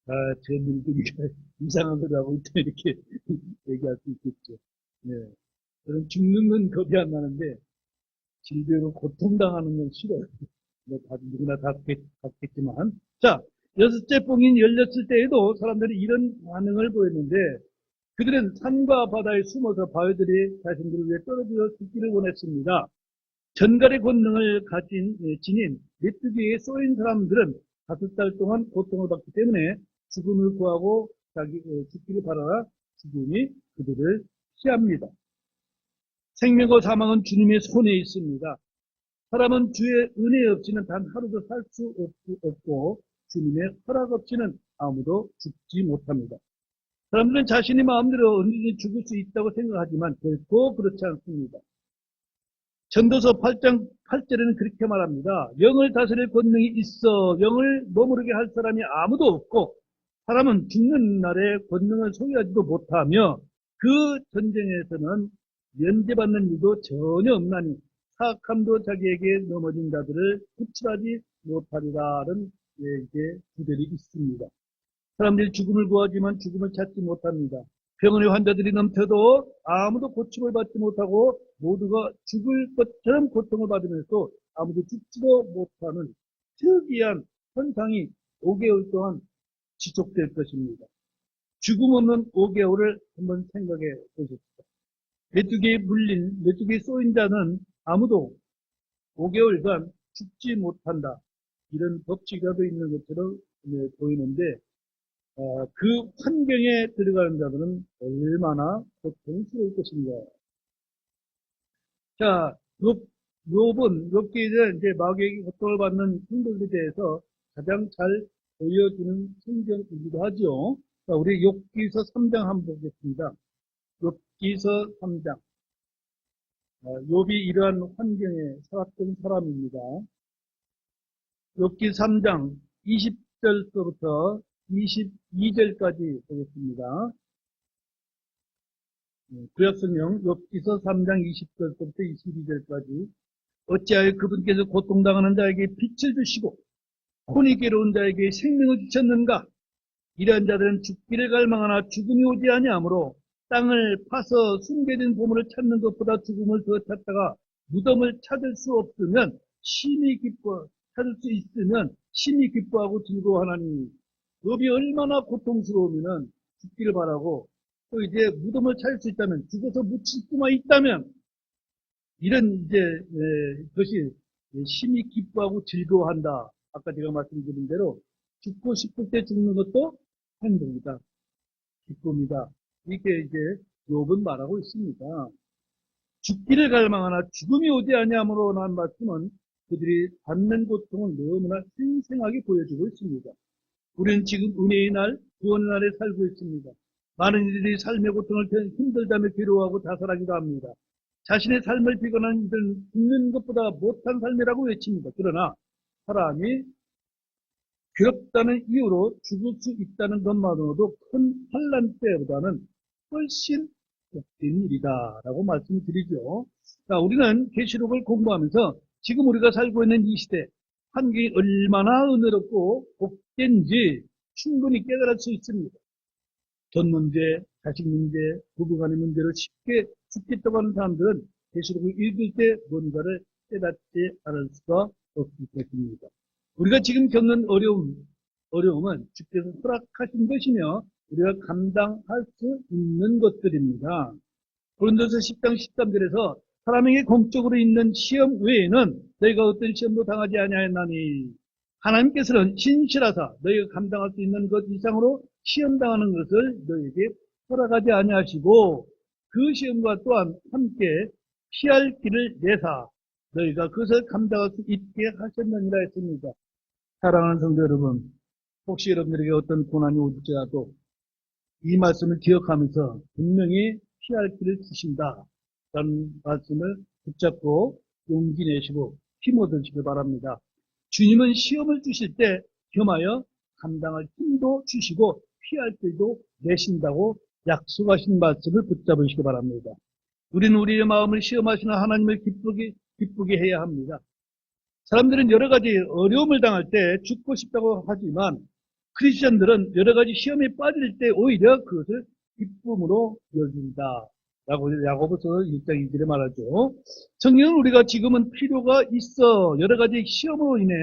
저 늙은이가 이상한 소리 하고 있다 이렇게 얘기할 수 있겠죠. 네. 저는 죽는 건 겁이 안 나는데 질병으로 고통당하는 건 싫어요. 뭐 누구나 다 같겠지만. 자, 6째 뽕이 열렸을 때에도 사람들이 이런 반응을 보였는데 그들은 산과 바다에 숨어서 바위들이 자신들을 위해 떨어져 죽기를 원했습니다. 전갈의 권능을 가진 지닌 메뚜기에 쏘인 사람들은 5달 동안 고통을 받기 때문에 죽음을 구하고 죽기를 바라라 죽음이 그들을 피합니다. 생명과 사망은 주님의 손에 있습니다. 사람은 주의 은혜 없이는 단 하루도 살 수 없고 주님의 허락 없이는 아무도 죽지 못합니다. 사람들은 자신이 마음대로 언제든지 죽을 수 있다고 생각하지만 결코 그렇지 않습니다. 전도서 8장 8절에는 그렇게 말합니다. 영을 다스릴 권능이 있어 영을 머무르게 할 사람이 아무도 없고 사람은 죽는 날에 권능을 소유하지도 못하며 그 전쟁에서는 면제받는 일도 전혀 없나니 사악함도 자기에게 넘어진 자들을 구출하지 못하리라는 이제 구절이 있습니다. 사람들이 죽음을 구하지만 죽음을 찾지 못합니다. 병원의 환자들이 넘쳐도 아무도 고침을 받지 못하고 모두가 죽을 것처럼 고통을 받으면서 아무도 죽지도 못하는 특이한 현상이 5개월 동안 지속될 것입니다. 죽음 없는 5개월을 한번 생각해 보십시오. 메뚜기에 쏘인 자는 아무도 5개월간 죽지 못한다. 이런 법칙이라도 있는 것처럼 보이는데 그 환경에 들어가는 자들은 얼마나 고통스러울 것인가. 자, 욥기는 이제 마귀에게 고통을 받는 성도들에 대해서 가장 잘 보여주는 성경이기도 하죠. 자, 우리 욥기서 3장 한번 보겠습니다. 욥기서 3장. 욥이 이러한 환경에 살았던 사람입니다. 욥기 3장 20절부터 22절까지 보겠습니다. 구약성경 욥기서 3장 20절부터 22절까지. 어찌하여 그분께서 고통당하는 자에게 빛을 주시고 혼이 괴로운 자에게 생명을 주셨는가? 이러한 자들은 죽기를 갈망하나 죽음이 오지 아니하므로 땅을 파서 숨겨진 보물을 찾는 것보다 죽음을 더 찾다가 무덤을 찾을 수 없으면 찾을 수 있으면 심히 기뻐하고 즐거워하나니. 욥이 얼마나 고통스러우면은 죽기를 바라고 또 이제 무덤을 찾을 수 있다면 죽어서 묻힐 수만 있다면 이런 이제 것이 심히 기뻐하고 즐거워한다. 아까 제가 말씀드린 대로 죽고 싶을 때 죽는 것도 행복이다. 기쁨이다. 이게 이제 욥은 말하고 있습니다. 죽기를 갈망하나 죽음이 오지 아니하므로 난 말씀은 그들이 받는 고통을 너무나 생생하게 보여주고 있습니다. 우리는 지금 은혜의 날, 구원의 날에 살고 있습니다. 많은 이들이 삶의 고통을 힘들다며 괴로워하고 자살하기도 합니다. 자신의 삶을 비관하는 이들은 죽는 것보다 못한 삶이라고 외칩니다. 그러나 사람이 괴롭다는 이유로 죽을 수 있다는 것만으로도 큰 환난 때보다는 훨씬 복된 일이다라고 말씀을 드리죠. 자, 우리는 계시록을 공부하면서 지금 우리가 살고 있는 이 시대 환경이 얼마나 은혜롭고 복된지 충분히 깨달을 수 있습니다. 돈 문제, 자식 문제, 부부간의 문제로 쉽게 죽겠다고 하는 사람들은 계시록을 읽을 때 뭔가를 깨닫지 않을 수가 없기 때문입니다. 우리가 지금 겪는 어려움은 주께서 허락하신 것이며 우리가 감당할 수 있는 것들입니다. 고린도서 10장 13절에서 사람에게 공적으로 있는 시험 외에는 너희가 어떤 시험도 당하지 아니하였나니. 하나님께서는 신실하사 너희가 감당할 수 있는 것 이상으로 시험당하는 것을 너희에게 허락하지 아니하시고 그 시험과 또한 함께 피할 길을 내사 너희가 그것을 감당할 수 있게 하셨느니라 했습니다. 사랑하는 성도 여러분, 혹시 여러분들에게 어떤 고난이 오더라도 이 말씀을 기억하면서 분명히 피할 길을 주신다 라는 말씀을 붙잡고 용기 내시고 힘 얻으시길 바랍니다. 주님은 시험을 주실 때 겸하여 감당할 힘도 주시고 피할 길도 내신다고 약속하신 말씀을 붙잡으시기 바랍니다. 우리는 우리의 마음을 시험하시는 하나님을 기쁘게 해야 합니다. 사람들은 여러 가지 어려움을 당할 때 죽고 싶다고 하지만 크리스천들은 여러 가지 시험에 빠질 때 오히려 그것을 기쁨으로 여긴다 라고 야고보서 1장 2절에 말하죠. 성경은 우리가 지금은 필요가 있어 여러 가지 시험으로 인해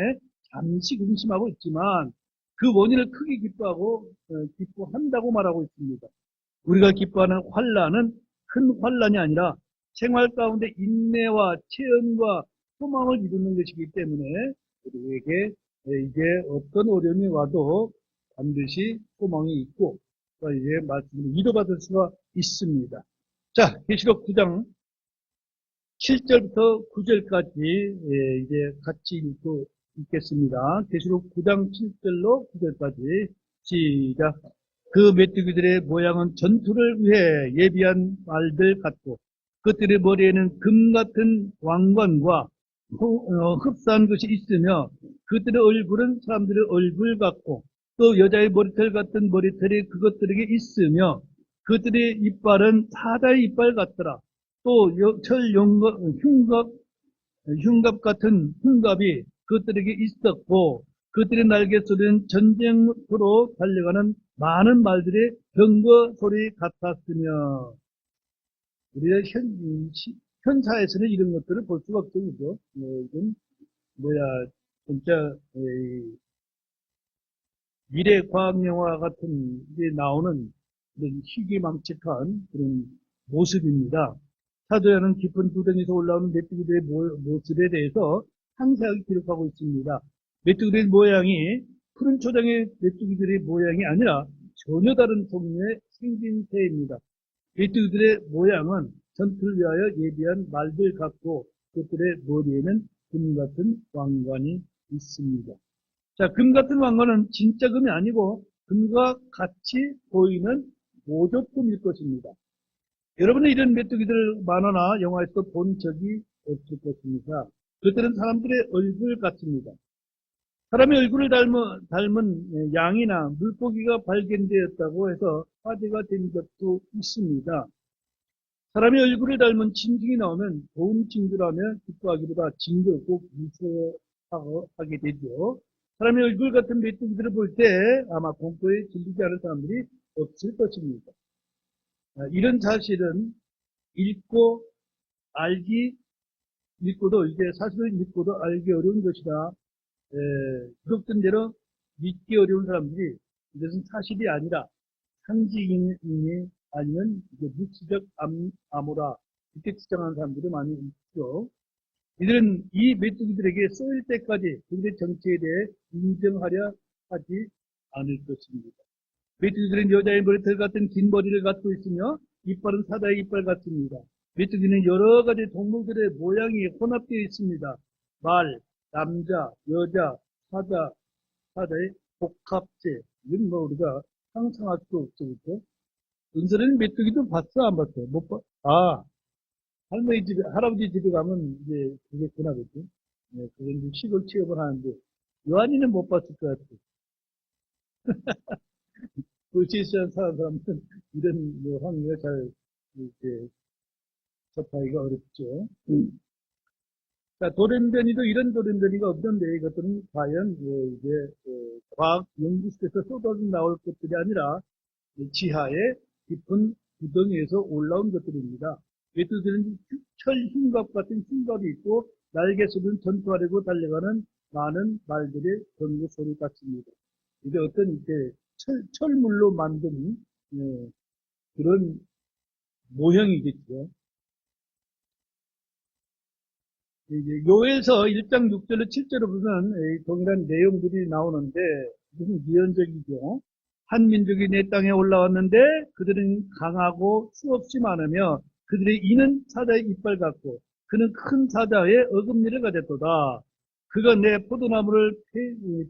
잠시 근심하고 있지만 그 원인을 크게 기뻐한다고 말하고 있습니다. 우리가 기뻐하는 환난은 큰 환난이 아니라 생활 가운데 인내와 체험과 소망을 이루는 것이기 때문에 우리에게 이제 어떤 어려움이 와도 반드시 소망이 있고 이제 말씀을 위로받을 수가 있습니다. 자, 계시록 9장 7절부터 9절까지 이제 같이 읽겠습니다. 계시록 9장 7절로 9절까지 시작. 그 메뚜기들의 모양은 전투를 위해 예비한 말들 같고 그들의 머리에는 금 같은 왕관과 흡사한 것이 있으며 그들의 얼굴은 사람들의 얼굴 같고 또 여자의 머리털 같은 머리털이 그것들에게 있으며 그들의 이빨은 사자의 이빨 같더라. 또 흉갑 같은 흉갑이 그들에게 있었고 그들의 날개 소리는 전쟁터로 달려가는 많은 말들의 병거 소리 같았으며. 우리가 현사에서는 이런 것들을 볼 수가 없죠. 그죠? 이건 진짜 미래 과학 영화 같은 데 나오는 그런 희귀망측한 그런 모습입니다. 사도야는 깊은 두덩이에서 올라오는 메뚜기들의 모습에 대해서 상세하게 기록하고 있습니다. 메뚜기들의 모양이 푸른 초장의 메뚜기들의 모양이 아니라 전혀 다른 종류의 생김새입니다. 메뚜기들의 모양은 전투를 위하여 예비한 말들 같고 그들의 머리에는 금 같은 왕관이 있습니다. 자, 금 같은 왕관은 진짜 금이 아니고 금과 같이 보이는 모조금일 것입니다. 여러분은 이런 메뚜기들을 만화나 영화에서 본 적이 없을 것입니다. 그들은 사람들의 얼굴 같습니다. 사람의 얼굴을 닮은 양이나 물고기가 발견되었다고 해서 화제가 된 적도 있습니다. 사람의 얼굴을 닮은 짐승이 나오면 좋은 징조라며 기뻐하기보다 징조 꼭 무서워하게 되죠. 사람의 얼굴 같은 메뚜기들을 볼 때 아마 공포에 질리지 않을 사람들이 없을 것입니다. 이런 사실은 읽고도 이제 사실을 읽고도 알기 어려운 것이다. 기록된 대로 믿기 어려운 사람들이 이것은 사실이 아니라 상징이 아니면 이제 묵시적 암호라 이렇게 주장하는 사람들이 많이 있죠. 이들은 이 메뚜기들에게 쏘일 때까지 그들의 정체에 대해 인정하려 하지 않을 것입니다. 메뚜기들은 여자의 머리털 같은 긴 머리를 갖고 있으며 이빨은 사자의 이빨 같습니다. 메뚜기는 여러 가지 동물들의 모양이 혼합되어 있습니다. 말, 남자, 여자, 사자의 복합체. 이건 뭐 우리가 상상할 수 없죠, 그렇죠? 은설이는 메뚜기도 봤어, 안 봤어? 못 봐? 할머니 집에, 할아버지 집에 가면 이제 그겠구나, 그죠? 네, 그건 이제 시골 취업을 하는데, 요한이는 못 봤을 것 같아. 불시시한 사람들은 이런 뭐 확률을 잘 이렇게 접하기가 어렵죠. 자, 돌연변이도 이런 돌연변이가 없는데 이것들은 과연 이제 과학 연구실에서 쏟아져 나올 것들이 아니라 지하의 깊은 구덩이에서 올라온 것들입니다. 메뚜기들은 철 흉갑 같은 흉갑이 있고 날개 쏘는 전투하려고 달려가는 많은 말들의 경고 소리 같습니다. 이게 어떤 이제 철물로 만든 그런 모형이겠죠. 이제 요에서 1장 6절로 7절로 보면 동일한 내용들이 나오는데 무슨 미연적이죠. 한 민족이 내 땅에 올라왔는데 그들은 강하고 수없이 많으며 그들의 이는 사자의 이빨 같고 그는 큰 사자의 어금니를 가졌도다. 그가 내 포도나무를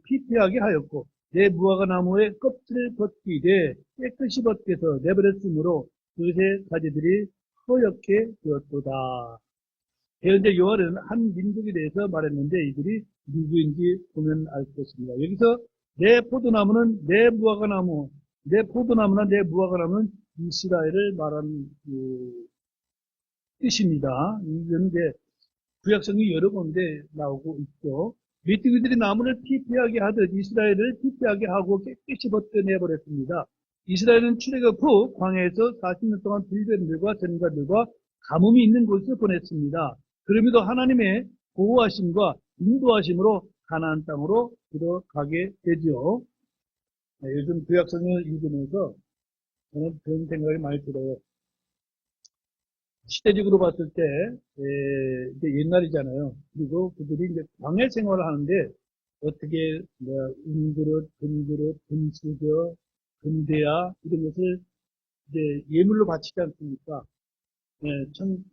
피폐하게 하였고 내 무화과 나무의 껍질을 벗기되 깨끗이 벗겨서 내버렸으므로 그것의 가지들이 허옇게 되었도다. 현재 요한은 한 민족에 대해서 말했는데 이들이 누구인지 보면 알 것입니다. 여기서 내 포도나무는 내 무화과나무, 내 포도나무나 내 무화과나무는 이스라엘을 말하는 뜻입니다. 이건 이제 구약성이 여러 군데 나오고 있죠. 메뚜기들이 나무를 피폐하게 하듯 이스라엘을 피폐하게 하고 깨끗이 벗겨내버렸습니다. 이스라엘은 출애굽 후 광야에서 40년 동안 빌뱀들과 전가들과 가뭄이 있는 곳을 보냈습니다. 그럼에도 하나님의 보호하심과 인도하심으로 가나안 땅으로 들어가게 되죠. 요즘 구약성을 읽으면서 저는 그런 생각이 많이 들어요. 시대적으로 봤을 때 이제 옛날이잖아요. 그리고 그들이 이제 광야 생활을 하는데 어떻게 은그릇, 금그릇, 금수저, 금대야 이런 것을 이제 예물로 바치지 않습니까? 참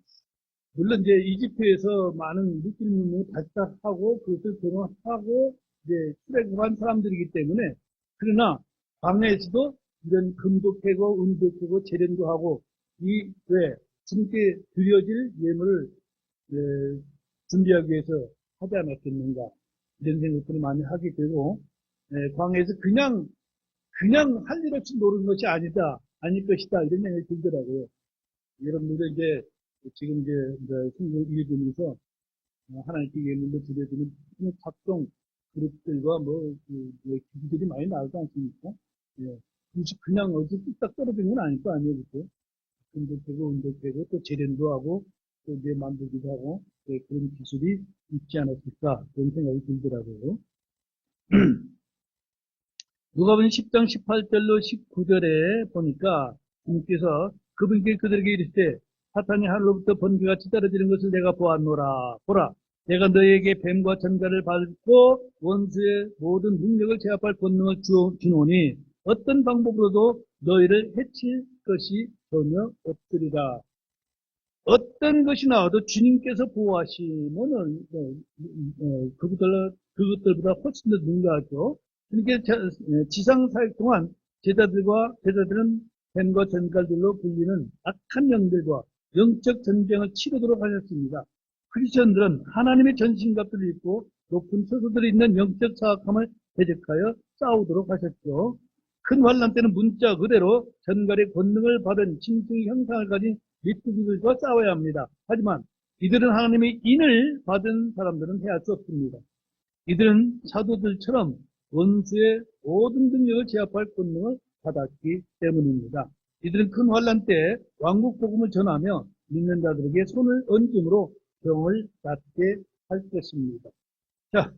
물론 이제 이집트에서 많은 물질 문명을 발달하고 그것을 경험하고 이제 출애굽한 사람들이기 때문에 그러나 광야에서도 이런 금도 캐고 은도 캐고 재련도 하고 이 왜 주님께 드려질 예물을 준비하기 위해서 하지 않았겠는가 이런 생각들을 많이 하게 되고 광야에서 그냥 할 일 없이 노는 것이 아닐 것이다 이런 생각이 들더라고요. 여러분들도 이제 지금 이제 성경을 읽으면서 하나님께 예물로 드려지는 각종 그릇들과 기기들이 많이 나오지 않습니까? 예. 그냥 어디 뚝딱 떨어진 건 아닐 거 아니에요, 그죠? 금도 되고, 은도 되고, 또 재련도 하고, 또 이제 만들기도 하고, 그런 기술이 있지 않았을까, 그런 생각이 들더라고요. 누가복음 10장 18절로 19절에 보니까 주님께서 그분께 그들에게 이르시되 사탄이 하늘로부터 번개같이 떨어지는 것을 내가 보았노라. 보라, 내가 너희에게 뱀과 전갈을 밟고 원수의 모든 능력을 제압할 권능을 주노니 어떤 방법으로도 너희를 해칠 것이 전혀 없으리라. 어떤 것이 나와도 주님께서 보호하시면은 그것들보다 훨씬 더 능가하죠. 그러니까 지상 사역 동안 제자들은 뱀과 전갈들로 불리는 악한 영들과 영적 전쟁을 치르도록 하셨습니다. 크리스천들은 하나님의 전신갑들을 입고 높은 처소들이 있는 영적 사악함을 대적하여 싸우도록 하셨죠. 큰 환란 때는 문자 그대로 전갈의 권능을 받은 짐승의 형상을 가진 메뚜기들과 싸워야 합니다. 하지만 이들은 하나님의 인을 받은 사람들은 해할 수 없습니다. 이들은 사도들처럼 원수의 모든 능력을 제압할 권능을 받았기 때문입니다. 이들은 큰 환란 때 왕국 복음을 전하며 믿는 자들에게 손을 얹음으로 병을 낫게 할 것입니다. 자,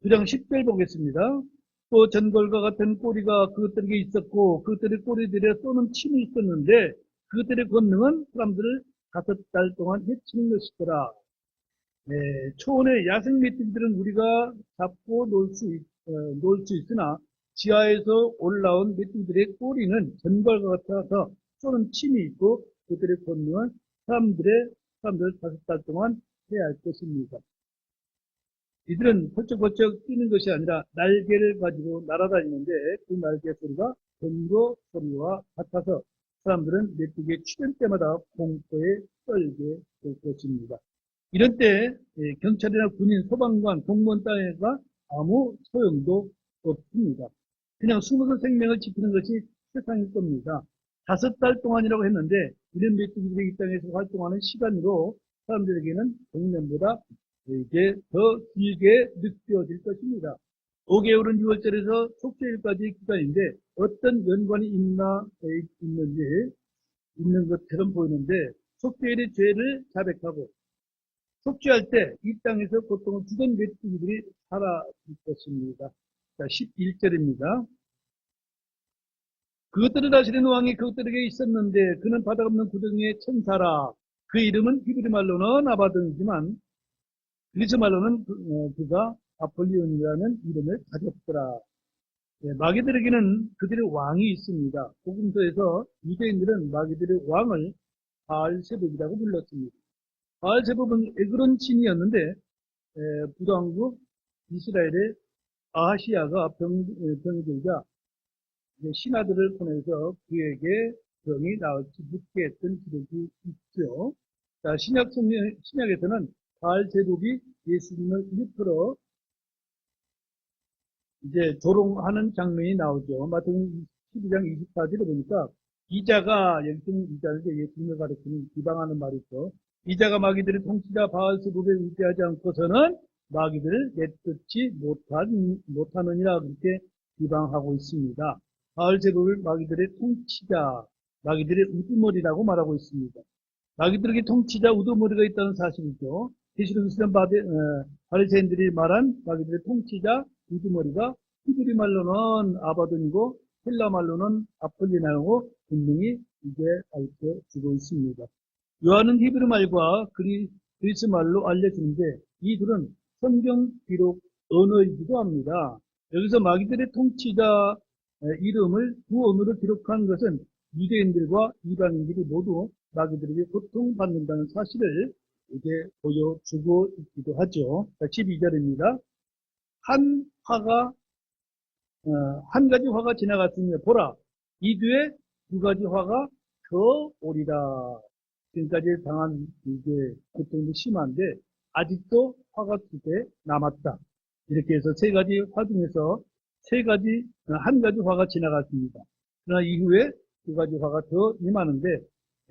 9장 10절 보겠습니다. 또 전걸과 같은 꼬리가 그것들에게 있었고 그것들의 꼬리들에 쏘는 침이 있었는데 그것들의 권능은 사람들을 5달 동안 해치는 것이더라. 초원의 야생 메뚜기들은 우리가 잡고 놀 수 있으나 지하에서 올라온 메뚜기들의 꼬리는 전갈과 같아서 쏘는 침이 있고 그들의 권능은 사람들을 5달 동안 해야 할 것입니다. 이들은 펄쩍펄쩍 뛰는 것이 아니라 날개를 가지고 날아다니는데 그 날개 소리가 번거 소리와 같아서 사람들은 메뚜기의 출현 때마다 공포에 떨게 될 것입니다. 이런 때 경찰이나 군인, 소방관, 공무원 따위가 아무 소용도 없습니다. 그냥 숨어서 생명을 지키는 것이 세상일 겁니다. 5달 동안이라고 했는데 이런 메뚜기들이 이 땅에서 활동하는 시간으로 사람들에게는 백년보다 이제 더 길게 느껴질 것입니다. 5개월은 6월절에서 속죄일까지 기간인데 어떤 연관이 있는 것처럼 보이는데 속죄일의 죄를 자백하고 속죄할 때 이 땅에서 고통을 주던 메뚜기들이 사라질 것입니다. 자, 11절입니다. 그것들을 다스리는 왕이 그것들에게 있었는데 그는 바닥 없는 구덩이의 천사라. 그 이름은 히브리 말로는 아바돈이지만 그리스 말로는 그가 아폴리온이라는 이름을 가졌더라. 마귀들에게는 그들의 왕이 있습니다. 복음서에서 유대인들은 마귀들의 왕을 바알세복이라고 불렀습니다. 바알세복은 에그론 신이었는데 부당국 이스라엘의 아하시아가 병이 들자 신하들을 보내서 그에게 병이 나을지 묻게 했던 기록이 있죠. 자, 신약에서는 바알세복이 예수님을 일컬어 이제 조롱하는 장면이 나오죠. 마태복음 12장 24절에 보니까 이자가 여기서는 이자를 예수님을 가리키는 비방하는 말이 있죠. 이자가 마귀들의 통치자 바알세복에 의지하지 않고서는 마귀들을 내쫓지 못하느니라 그렇게 비방하고 있습니다. 바알세복을 마귀들의 통치자, 마귀들의 우두머리라고 말하고 있습니다. 마귀들에게 통치자 우두머리가 있다는 사실이죠. 계시록 있었던 바리새인들이 말한 마귀들의 통치자 우두머리가 히브리 말로는 아바돈이고 헬라 말로는 아폴리나고 분명히 이제 알려주고 있습니다. 요한은 히브리 말과 그리스 말로 알려주는데 이 둘은 성경 기록 언어이기도 합니다. 여기서 마귀들의 통치자 이름을 두 언어로 기록한 것은 유대인들과 이방인들이 모두 마귀들에게 고통받는다는 사실을 이제 보여주고 있기도 하죠. 12절입니다. 한 가지 화가 지나갔으니 보라, 이 뒤에 2가지 화가 더 오리라. 지금까지 당한 이제 고통도 심한데 아직도 화가 2개 남았다. 이렇게 해서 3가지 화 중에서 한 가지 화가 지나갔습니다. 그러나 이후에 2가지 화가 더 임하는데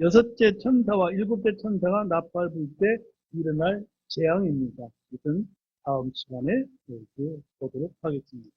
6째 천사와 7째 천사가 나팔 불 때 일어날 재앙입니다. 이것은 다음 시간에 이렇게 보도록 하겠습니다.